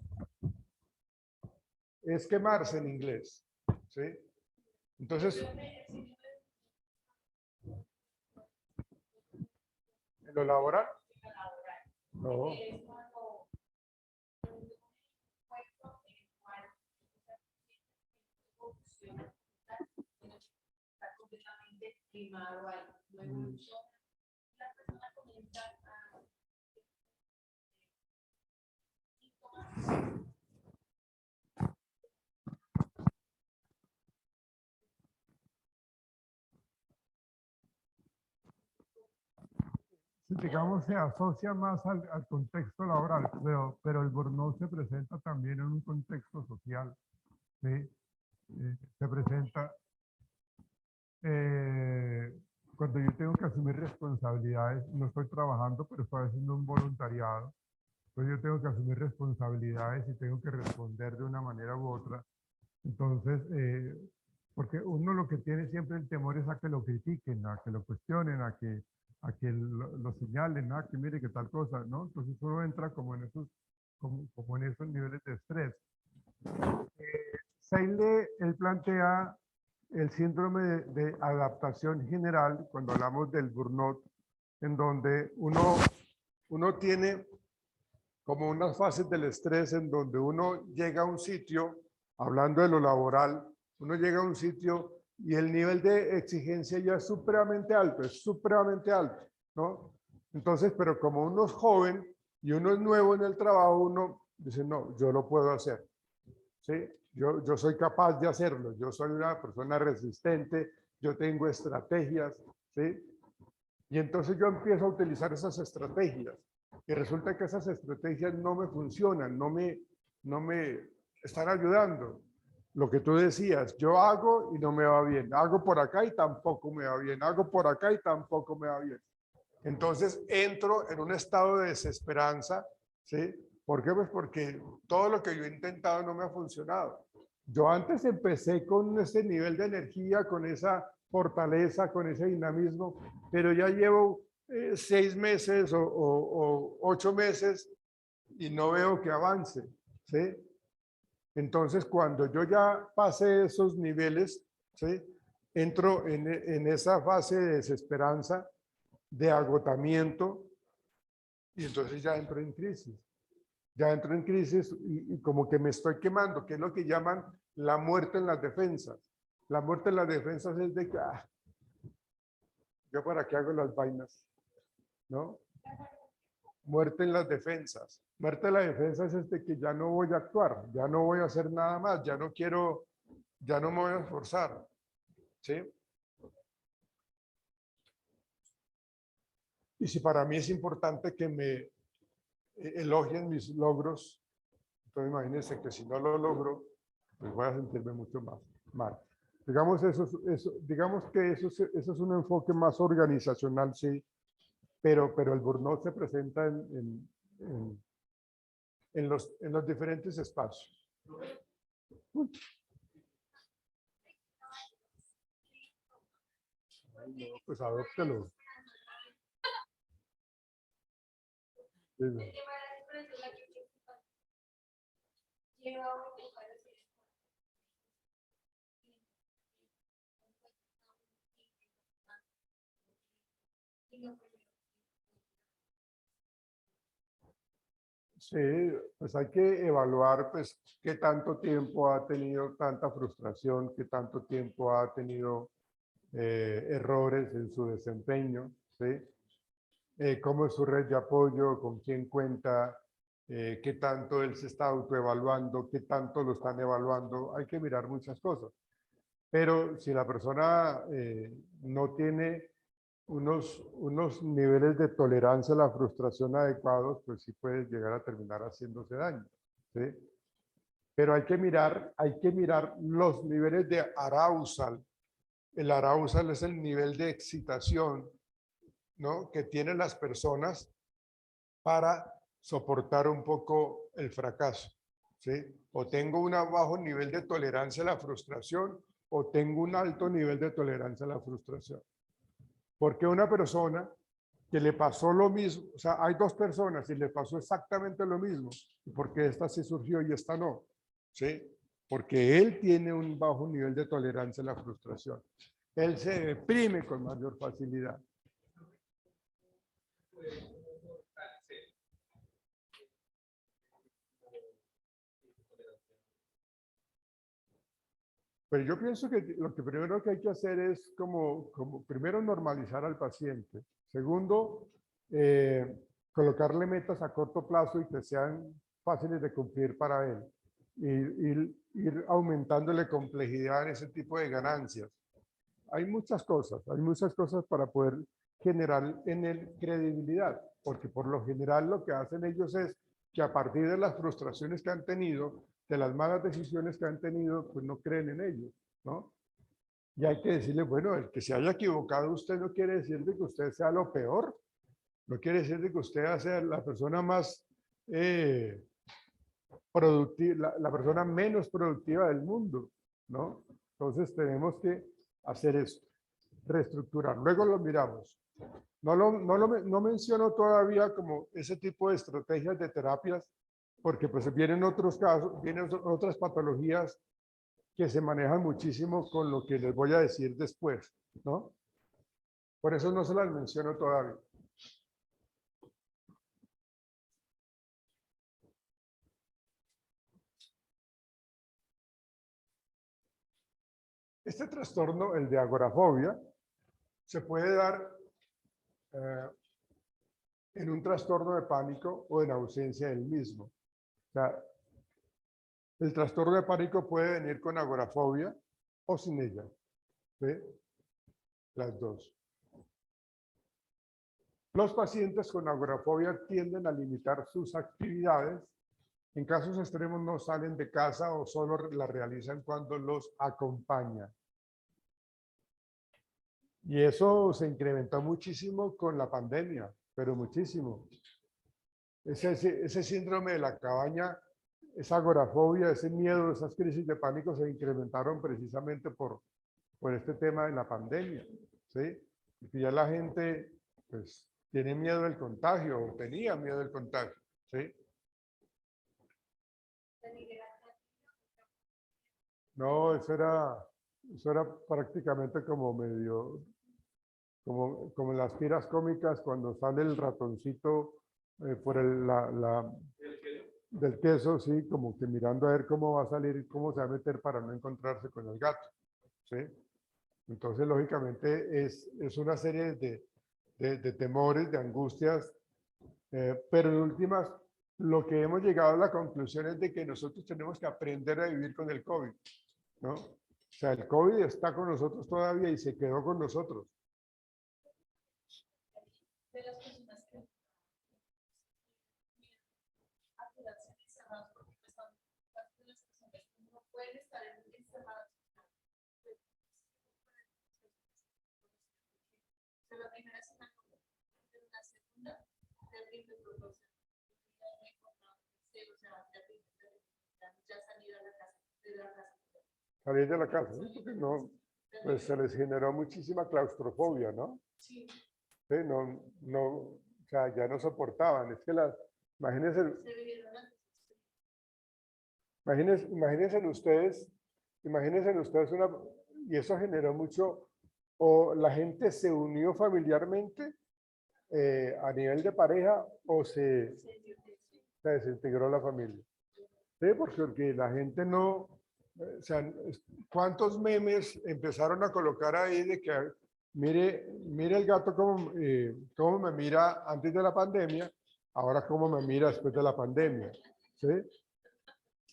Es quemarse en inglés. ¿Sí? Entonces, ¿en lo laboral? No. completamente quemado ahí, no evoluciona. La persona comienza a síntomas. Digamos, se asocia más al contexto laboral, pero el burnout se presenta también en un contexto social, ¿sí? Se presenta cuando yo tengo que asumir responsabilidades, no estoy trabajando, pero estoy haciendo un voluntariado, entonces yo tengo que asumir responsabilidades y tengo que responder de una manera u otra. Entonces, porque uno lo que tiene siempre el temor es a que lo critiquen, a que lo cuestionen, a que lo señalen, a que mire que tal cosa, ¿no? Entonces uno entra como en esos, como en esos niveles de estrés. Seile, él plantea el síndrome de adaptación general cuando hablamos del burnout, en donde uno tiene como unas fases del estrés en donde uno llega a un sitio, hablando de lo laboral, uno llega a un sitio y el nivel de exigencia ya es supremamente alto, ¿no? Entonces, pero como uno es joven y uno es nuevo en el trabajo, uno dice, no, yo lo puedo hacer, ¿sí? Yo soy capaz de hacerlo, yo soy una persona resistente, yo tengo estrategias, ¿sí? Y entonces yo empiezo a utilizar esas estrategias. Y resulta que esas estrategias no me funcionan, no me están ayudando. Lo que tú decías, yo hago y no me va bien. Hago por acá y tampoco me va bien. Hago por acá y tampoco me va bien. Entonces entro en un estado de desesperanza, ¿sí? ¿Por qué? Pues porque todo lo que yo he intentado no me ha funcionado. Yo antes empecé con ese nivel de energía, con esa fortaleza, con ese dinamismo, pero ya llevo 6 meses o 8 meses y no veo que avance, ¿sí? Entonces, cuando yo ya pasé esos niveles, ¿sí? Entro en esa fase de desesperanza, de agotamiento, y entonces ya entro en crisis. Ya entro en crisis y como que me estoy quemando, que es lo que llaman la muerte en las defensas. La muerte en las defensas es de que, ¿yo para qué hago las vainas? ¿No? Muerte en las defensas. Muerte en las defensas es de que ya no voy a actuar, ya no voy a hacer nada más, ya no quiero, ya no me voy a esforzar. ¿Sí? Y si para mí es importante que me elogien mis logros, entonces imagínense que si no lo logro, pues voy a sentirme mucho más mal. Digamos, digamos que eso es un enfoque más organizacional, sí, pero el burnout se presenta en los diferentes espacios. Uy. Ay, no, pues adóptelo. Sí, no. Sí, pues hay que evaluar pues qué tanto tiempo ha tenido tanta frustración, qué tanto tiempo ha tenido errores en su desempeño, ¿sí? Cómo es su red de apoyo, con quién cuenta, qué tanto él se está autoevaluando, qué tanto lo están evaluando. Hay que mirar muchas cosas. Pero si la persona no tiene unos niveles de tolerancia a la frustración adecuados, pues sí puede llegar a terminar haciéndose daño, ¿sí? Pero hay que mirar los niveles de arousal. El arousal es el nivel de excitación, ¿no?, que tienen las personas para soportar un poco el fracaso, ¿sí? O tengo un bajo nivel de tolerancia a la frustración o tengo un alto nivel de tolerancia a la frustración. Porque una persona que le pasó lo mismo, o sea, hay dos personas y le pasó exactamente lo mismo, porque esta sí surgió y esta no, ¿sí? Porque él tiene un bajo nivel de tolerancia a la frustración. Él se deprime con mayor facilidad. Pero yo pienso que lo que primero que hay que hacer es como primero normalizar al paciente. Segundo, colocarle metas a corto plazo y que sean fáciles de cumplir para él. Y ir aumentándole complejidad en ese tipo de ganancias. Hay muchas cosas para poder generar en él credibilidad, porque por lo general lo que hacen ellos es que a partir de las frustraciones que han tenido, de las malas decisiones que han tenido, pues no creen en ellos, ¿no? Y hay que decirle, bueno, el que se haya equivocado usted no quiere decir de que usted sea lo peor, no quiere decir de que usted sea la persona más productiva, la persona menos productiva del mundo, ¿no? Entonces tenemos que hacer eso, reestructurar. Luego lo miramos. No menciono todavía como ese tipo de estrategias de terapias, porque pues vienen otros casos, vienen otras patologías que se manejan muchísimo con lo que les voy a decir después, ¿no? Por eso no se las menciono todavía. Este trastorno, el de agorafobia, se puede dar en un trastorno de pánico o en ausencia del mismo. O sea, el trastorno de pánico puede venir con agorafobia o sin ella. ¿Sí? Las dos. Los pacientes con agorafobia tienden a limitar sus actividades. En casos extremos no salen de casa o solo la realizan cuando los acompañan. Y eso se incrementó muchísimo con la pandemia, pero muchísimo. Ese síndrome de la cabaña, esa agorafobia, ese miedo, esas crisis de pánico se incrementaron precisamente por este tema de la pandemia, ¿sí? Porque ya la gente, pues, tiene miedo del contagio, o tenía miedo del contagio, ¿sí? No, eso era prácticamente como medio, como en las tiras cómicas cuando sale el ratoncito por del queso, sí, como que mirando a ver cómo va a salir, cómo se va a meter para no encontrarse con el gato, ¿sí? Entonces, lógicamente, es una serie de temores, de angustias, pero en últimas, lo que hemos llegado a la conclusión es de que nosotros tenemos que aprender a vivir con el COVID, ¿no? O sea, el COVID está con nosotros todavía y se quedó con nosotros. De las personas que encerradas porque están parte de las personas que no pueden estar encerradas. De la primera semana, de la segunda, terrible proporción. Ya salir a la casa, de la casa. Salir de la casa, ¿sí? Porque no, pues se les generó muchísima claustrofobia, ¿no? Sí. Sí, o sea, ya no soportaban. Es que imagínense, imagínense ustedes y eso generó mucho, o la gente se unió familiarmente a nivel de pareja o se desintegró la familia. ¿Sí? Porque la gente no, o sea, ¿cuántos memes empezaron a colocar ahí de que mire el gato cómo me mira antes de la pandemia, ahora cómo me mira después de la pandemia? ¿Sí?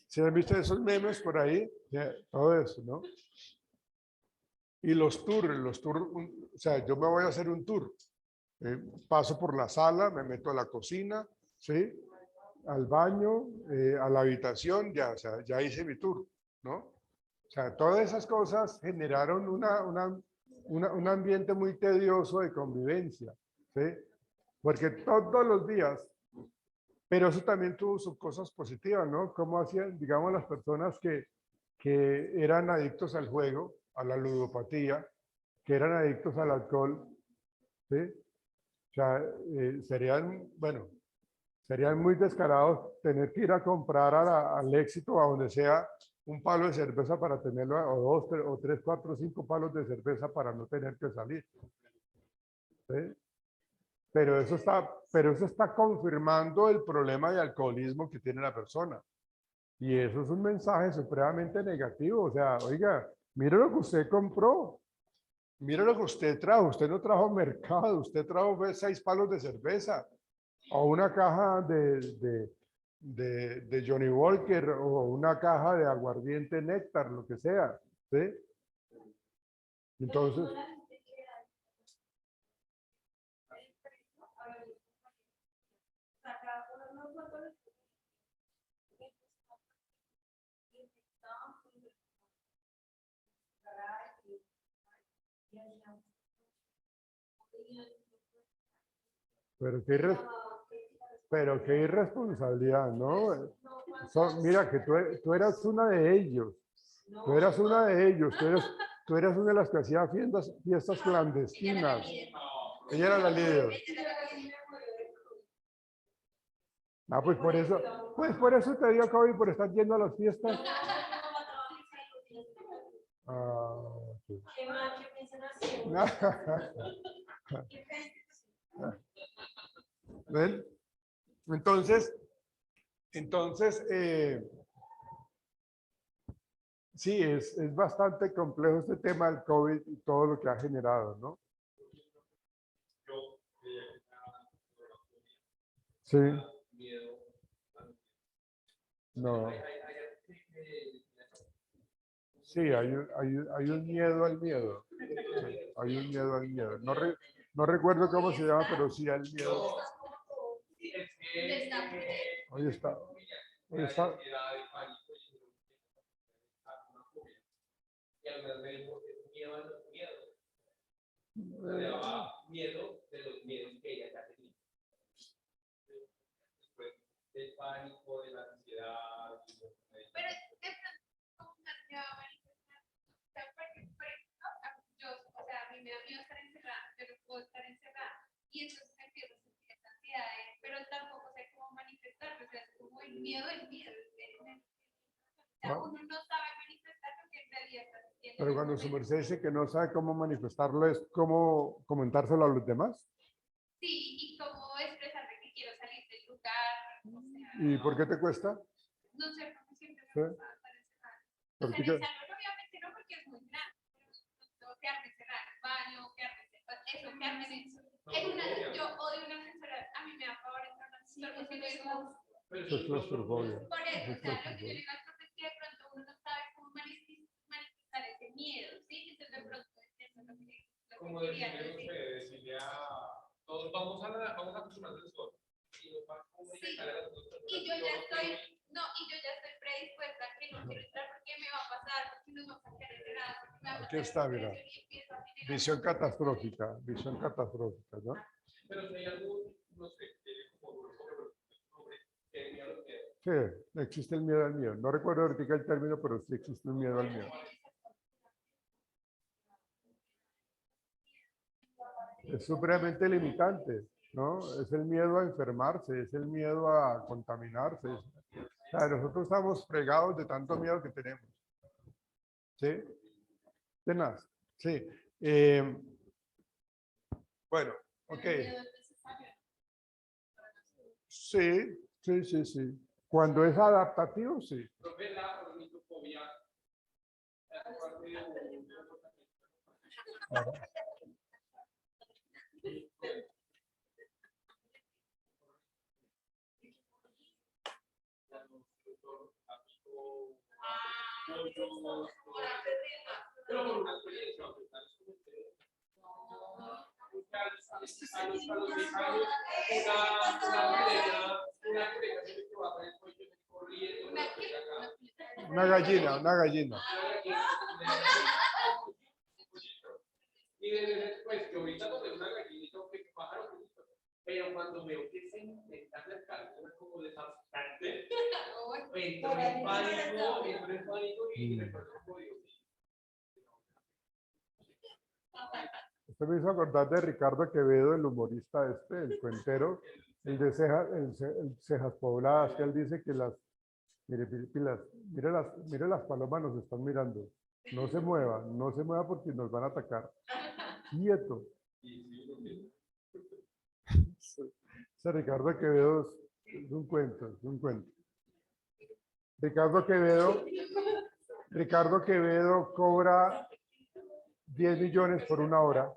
¿Sí han visto esos memes por ahí? Todo eso, ¿no? Y los tours, o sea, yo me voy a hacer un tour. Paso por la sala, me meto a la cocina, ¿sí? Al baño, a la habitación, o sea, ya hice mi tour, ¿no? O sea, todas esas cosas generaron un ambiente muy tedioso de convivencia, ¿sí? Porque todos los días, pero eso también tuvo sus cosas positivas, ¿no? Como hacían, digamos, las personas que eran adictos al juego, a la ludopatía, que eran adictos al alcohol, ¿sí? O sea, serían muy descarados tener que ir a comprar al Éxito, a donde sea, un palo de cerveza para tenerlo, o 2, 3, o 3, 4, 5 palos de cerveza para no tener que salir. ¿Sí? Pero eso está confirmando el problema de alcoholismo que tiene la persona. Y eso es un mensaje supremamente negativo. O sea, oiga, Mire lo que usted compró. Mire lo que usted trajo. Usted no trajo mercado. Usted trajo 6 palos de cerveza o una caja de Johnny Walker o una caja de aguardiente néctar, lo que sea. ¿Sí? Entonces, pero qué irresponsabilidad, ¿no? Mira que tú eras una de ellos. Tú eras una de ellos. Tú eras una de las que hacía fiestas clandestinas. Ella era la líder. Ah, pues por eso te dio COVID, por estar yendo a las fiestas. Ah, sí. ¿Ven? Entonces, sí, es bastante complejo este tema del COVID y todo lo que ha generado, ¿no? Sí. No. Sí, hay un miedo al miedo. Sí, hay un miedo al miedo. No recuerdo cómo se llama, pero sí al miedo. Ahí está. Ahí está. Miedo de los miedos que ella ya tenía. Después del pánico, de la ansiedad. Pero de pronto, ¿cómo se va a manifestar? O sea, porque, por ejemplo, yo, o sea, a mí me da miedo estar encerrada, yo no puedo estar encerrada. Y entonces empiezo a sentir esta ansiedad, pero tampoco sé cómo manifestarlo. O sea, es como el miedo. O sea, uno no sabe manifestar lo que en realidad está sintiendo. Pero cuando su merced dice que no sabe cómo manifestarlo, ¿es cómo comentárselo a los demás? Sí, y cómo expresar que quiero salir del lugar. O sea, ¿Y por qué te cuesta? no sé, porque siempre ¿Sí? me gusta estar encerrada. O sea, en el salón obviamente no, porque es muy grande. Pero quedarme encerrada en el baño, quedarme en eso. Yo odio una ascensora. A mí me da favor entrar en un ascensor porque no digo. Eso es claustrofobia. Por eso, o sea, lo que yo digo al profe es que de pronto uno no sabe cómo manifestar ese miedo, ¿sí? Entonces de pronto eso es lo que Como quería decirle, decir. decirle a todos, vamos a acostumbrarnos al sol. Sí. Y yo ya estoy predispuesta a que no quiero entrar porque me va a pasar, porque nos vamos a quedar encerrados, porque me va a Aquí pasar está, mira. depresión y empiezo a generar- Visión catastrófica, ¿no? Pero si hay algún, no sé, como que miedo a los miedos. Sí, existe el miedo al miedo. No recuerdo ahorita el término, pero sí existe el miedo al miedo. Es supremamente limitante, ¿no? Es el miedo a enfermarse, es el miedo a contaminarse. O sea, nosotros estamos fregados de tanto miedo que tenemos. ¿Sí? Tenaz. Sí. Bueno, ok. Sí, sí, sí, sí. Cuando es adaptativo, sí. Profe, la ornitofobia es parte de un Ahora, pero por una experiencia, a los 10 años, una que va a traer corriendo, una gallina. Y después, que ahorita no veo una gallinita o que pájaro, pero cuando veo que se intentan las cabezas como desastante, entro en pánico y me parece jodido. Usted me hizo acordar de Ricardo Quevedo, el humorista el cuentero, el de cejas pobladas, que él dice que mire las palomas nos están mirando. No se mueva porque nos van a atacar. Quieto. Ese Ricardo Quevedo es un cuento, Ricardo Quevedo Ricardo Quevedo cobra 10 millones por una hora.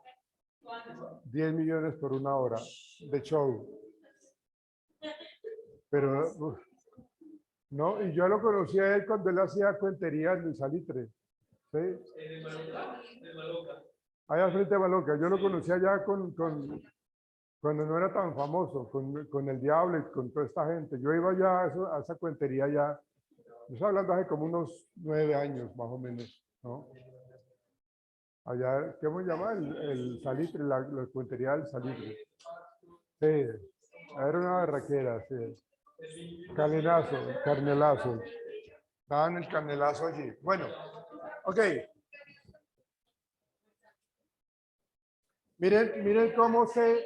10 millones por una hora de show. Pero, no, y yo lo conocí a él cuando él hacía cuentería en el Salitre. ¿Sí? Allá al frente de Maloca. Yo lo conocí allá cuando no era tan famoso, con el Diablo y con toda esta gente. Yo iba allá a esa cuentería ya. Yo estoy hablando hace como unos 9 años, más o menos, ¿no? Allá, ¿cómo se llama? El Salitre, la cuentería del Salitre. Sí, era una barraquera, sí. Canelazo, carnelazo. Daban el canelazo allí. Bueno, ok. Miren cómo se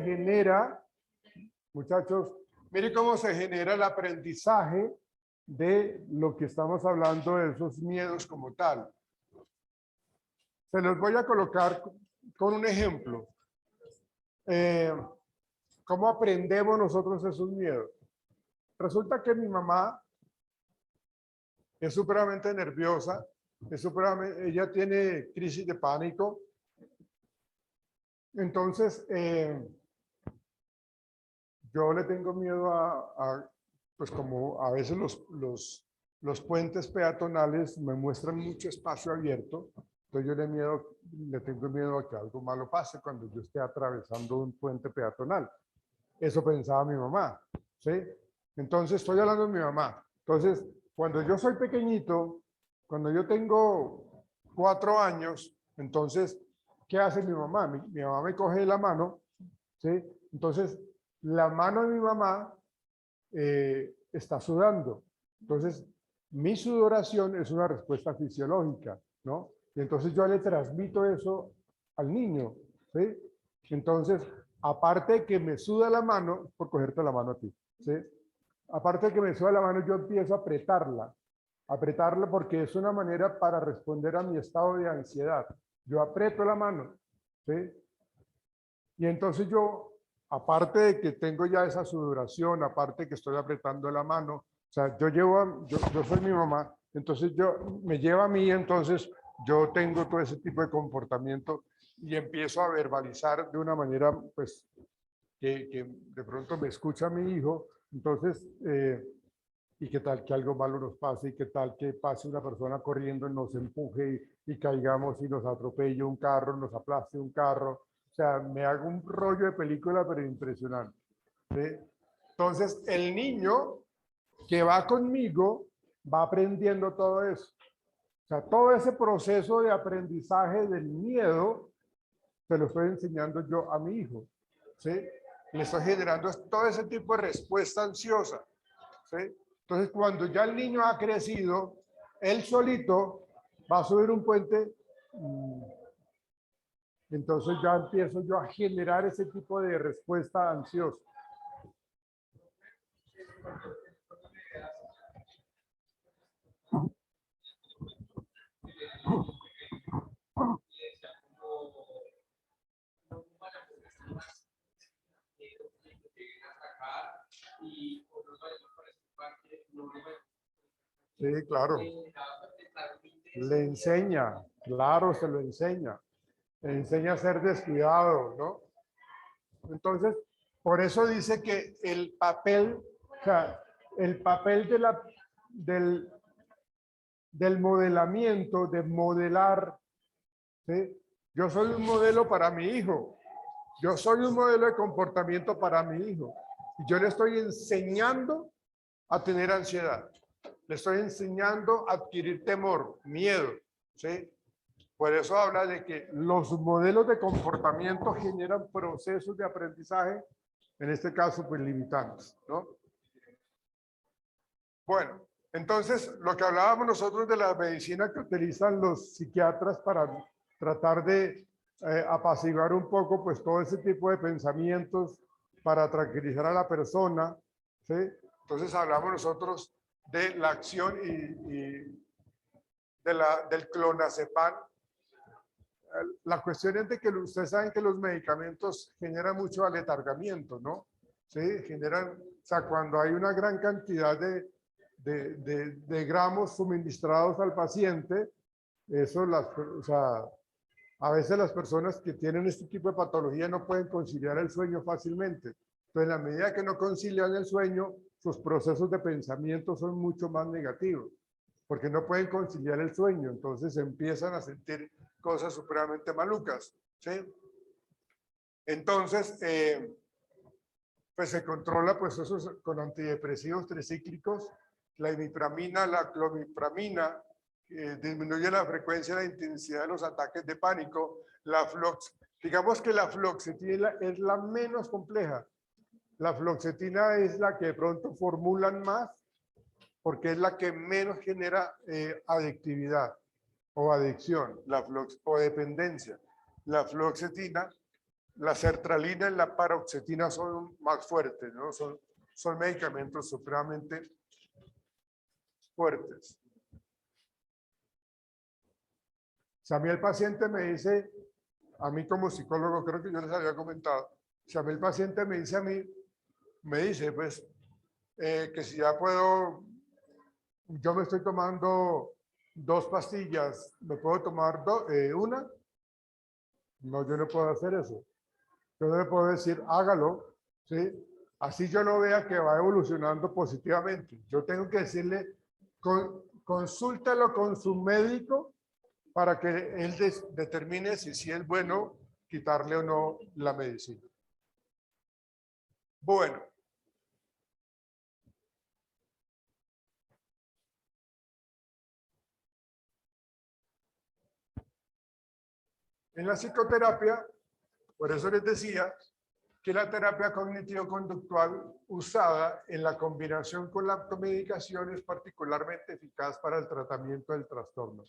genera, muchachos, miren cómo se genera el aprendizaje de lo que estamos hablando de esos miedos como tal. Se los voy a colocar con un ejemplo. ¿Cómo aprendemos nosotros esos miedos? Resulta que mi mamá es supremamente nerviosa, ella tiene crisis de pánico. Entonces, yo le tengo miedo pues como a veces los puentes peatonales me muestran mucho espacio abierto. Entonces yo le tengo miedo a que algo malo pase cuando yo esté atravesando un puente peatonal. Eso pensaba mi mamá, ¿sí? Entonces estoy hablando de mi mamá. Entonces, cuando yo soy pequeñito, cuando yo tengo 4 años, entonces, ¿qué hace mi mamá? Mi mamá me coge la mano, ¿sí? Entonces, la mano de mi mamá está sudando. Entonces, mi sudoración es una respuesta fisiológica, ¿no? Y entonces yo le transmito eso al niño, ¿sí? Entonces, aparte de que me suda la mano, por cogerte la mano a ti, ¿sí? Aparte de que me suda la mano, yo empiezo a apretarla porque es una manera para responder a mi estado de ansiedad. Yo aprieto la mano, ¿sí? Y entonces yo, aparte de que tengo ya esa sudoración, aparte de que estoy apretando la mano, o sea, yo soy mi mamá, entonces me lleva a mí, entonces yo tengo todo ese tipo de comportamiento y empiezo a verbalizar de una manera, pues, que de pronto me escucha mi hijo, entonces, y qué tal que algo malo nos pase, y qué tal que pase una persona corriendo y nos empuje y caigamos y nos atropelle un carro, nos aplaste un carro. O sea, me hago un rollo de película, pero impresionante, ¿sí? Entonces, el niño que va conmigo va aprendiendo todo eso. O sea, todo ese proceso de aprendizaje del miedo se lo estoy enseñando yo a mi hijo, ¿sí? Le estoy generando todo ese tipo de respuesta ansiosa, ¿sí? Entonces, cuando ya el niño ha crecido, él solito va a subir un puente, entonces ya empiezo yo a generar ese tipo de respuesta ansiosa. Sí, claro. Le enseña, claro, se lo enseña. Le enseña a ser descuidado, ¿no? Entonces, por eso dice que el papel, o sea, el papel del modelamiento, de modelar, ¿sí? Yo soy un modelo para mi hijo. Yo soy un modelo de comportamiento para mi hijo. Y yo le estoy enseñando a tener ansiedad. Le estoy enseñando a adquirir temor, miedo, ¿sí? Por eso habla de que los modelos de comportamiento generan procesos de aprendizaje, en este caso, pues limitantes, ¿no? Bueno, entonces, lo que hablábamos nosotros de la medicina que utilizan los psiquiatras para tratar de apaciguar un poco, pues, todo ese tipo de pensamientos para tranquilizar a la persona, ¿sí? Entonces, hablamos nosotros de la acción y del clonazepam. La cuestión es de que ustedes saben que los medicamentos generan mucho aletargamiento, ¿no? Sí, generan, o sea, cuando hay una gran cantidad de gramos suministrados al paciente. Eso, o sea, a veces las personas que tienen este tipo de patología no pueden conciliar el sueño fácilmente. Entonces, en la medida que no concilian el sueño, sus procesos de pensamiento son mucho más negativos, porque no pueden conciliar el sueño. Entonces empiezan a sentir cosas supremamente malucas, ¿sí? Entonces, pues se controla pues eso con antidepresivos tricíclicos, la imipramina, la clomipramina, disminuye la frecuencia y la intensidad de los ataques de pánico. Digamos que la fluoxetina es la menos compleja. La fluoxetina es la que de pronto formulan más porque es la que menos genera adictividad o adicción, o dependencia. La fluoxetina, la sertralina y la paroxetina son más fuertes, ¿no? Son medicamentos supremamente fuertes. Si a mí el paciente me dice, a mí como psicólogo, creo que yo les había comentado, si a mí el paciente me dice pues que si ya puedo, yo me estoy tomando 2 pastillas, ¿me puedo tomar una? No, yo no puedo hacer eso. Yo no le puedo decir, hágalo, ¿sí? Así yo lo vea que va evolucionando positivamente. Yo tengo que decirle, consúltelo con su médico para que él determine si es bueno quitarle o no la medicina. Bueno. En la psicoterapia, por eso les decía que la terapia cognitivo-conductual usada en la combinación con la automedicación es particularmente eficaz para el tratamiento del trastorno.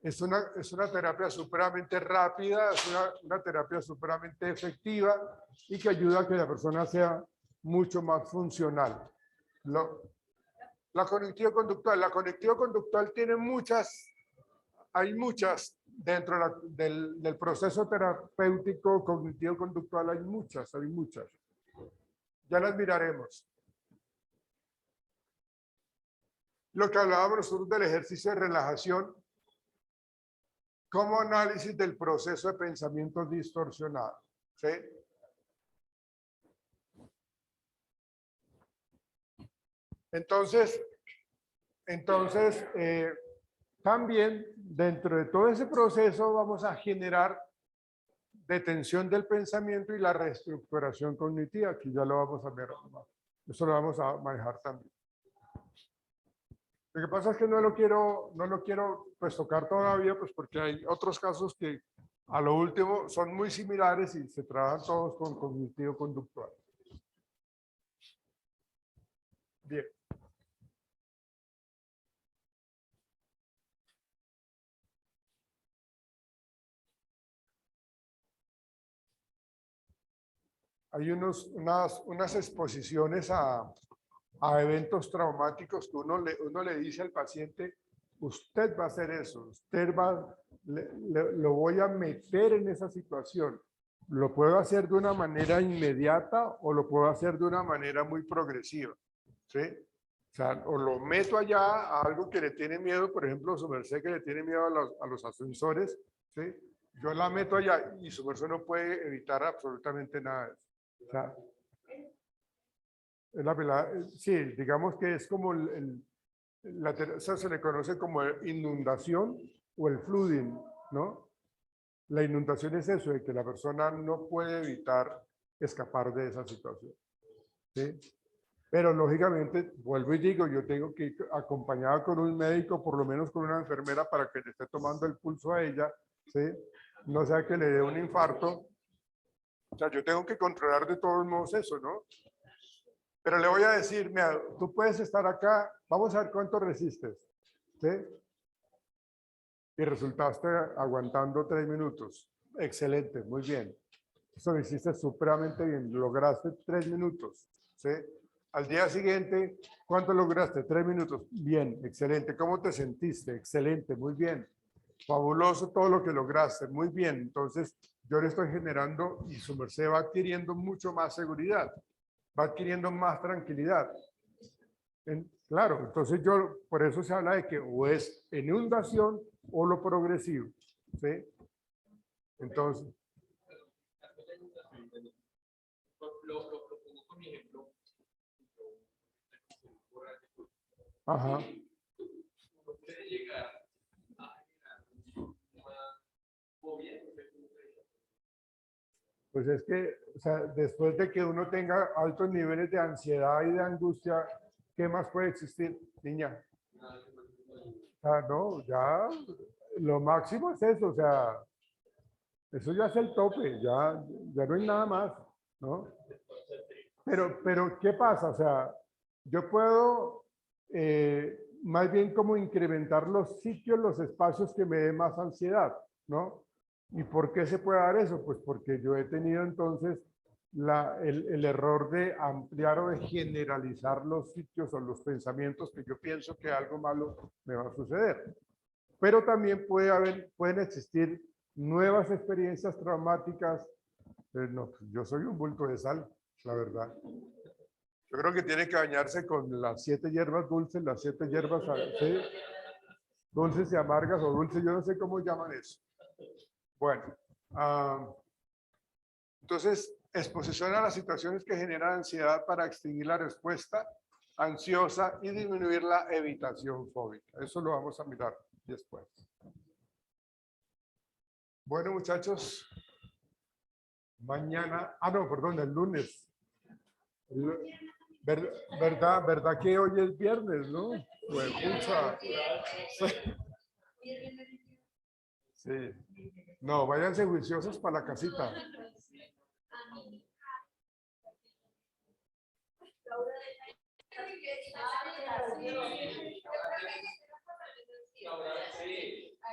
Es una terapia supremamente rápida, es una terapia supremamente efectiva y que ayuda a que la persona sea mucho más funcional. La cognitivo-conductual tiene hay muchas dentro del proceso terapéutico cognitivo-conductual, hay muchas. Ya las miraremos. Lo que hablábamos nosotros del ejercicio de relajación como análisis del proceso de pensamiento distorsionado, ¿sí? Entonces, también dentro de todo ese proceso vamos a generar detención del pensamiento y la reestructuración cognitiva. Aquí ya lo vamos a ver. Eso lo vamos a manejar también. Lo que pasa es que no lo quiero pues tocar todavía, pues porque hay otros casos que a lo último son muy similares y se trabajan todos con cognitivo conductual. Bien. Hay unas exposiciones a eventos traumáticos que uno le dice al paciente, usted va a hacer eso, lo voy a meter en esa situación. Lo puedo hacer de una manera inmediata o lo puedo hacer de una manera muy progresiva, ¿sí? O sea, o lo meto allá a algo que le tiene miedo, por ejemplo, su merced que le tiene miedo a los ascensores, ¿sí? Yo la meto allá y su merced no puede evitar absolutamente nada de eso. O sea, sí, digamos que es como eso se le conoce como inundación o el flooding, ¿no? La inundación es eso, de que la persona no puede evitar escapar de esa situación, ¿sí? Pero lógicamente, vuelvo y digo, yo tengo que ir acompañado con un médico, por lo menos con una enfermera, para que le esté tomando el pulso a ella, ¿sí? No sea que le dé un infarto. O sea, yo tengo que controlar de todos modos eso, ¿no? Pero le voy a decir, mira, tú puedes estar acá, vamos a ver cuánto resistes, ¿sí? Y resultaste aguantando 3 minutos. Excelente, muy bien. Eso lo hiciste supremamente bien, lograste 3 minutos, ¿sí? Al día siguiente, ¿cuánto lograste? 3 minutos. Bien, excelente. ¿Cómo te sentiste? Excelente, muy bien. Fabuloso todo lo que lograste, muy bien. Entonces, yo le estoy generando y su merced va adquiriendo mucho más seguridad, va adquiriendo más tranquilidad. Claro, entonces por eso se habla de que o es en inundación o lo progresivo, ¿sí? Entonces, lo propongo con mi ejemplo. ajá, Uno puede llegar a generar una fobia. pues es que, o sea, después de que uno tenga altos niveles de ansiedad y de angustia, ¿qué más puede existir, niña? No, ya lo máximo es eso, o sea, eso ya es el tope, ya no hay nada más, ¿no? Pero ¿qué pasa? O sea, yo puedo más bien como incrementar los sitios, los espacios que me den más ansiedad, ¿no? ¿Y por qué se puede dar eso? Pues porque yo he tenido entonces el error de ampliar o de generalizar los sitios o los pensamientos que yo pienso que algo malo me va a suceder. Pero también pueden existir nuevas experiencias traumáticas. No, yo soy un bulto de sal, la verdad. Yo creo que tiene que bañarse con las 7 hierbas dulces, las 7 hierbas, ¿sí? Dulces y amargas o dulces, yo no sé cómo llaman eso. Bueno, entonces, exposición a las situaciones que generan ansiedad para extinguir la respuesta ansiosa y disminuir la evitación fóbica. Eso lo vamos a mirar después. Bueno, muchachos, mañana, no, perdón, el lunes. ¿Verdad que hoy es viernes, no? Pues, pucha. Sí. No, váyanse juiciosos para la casita.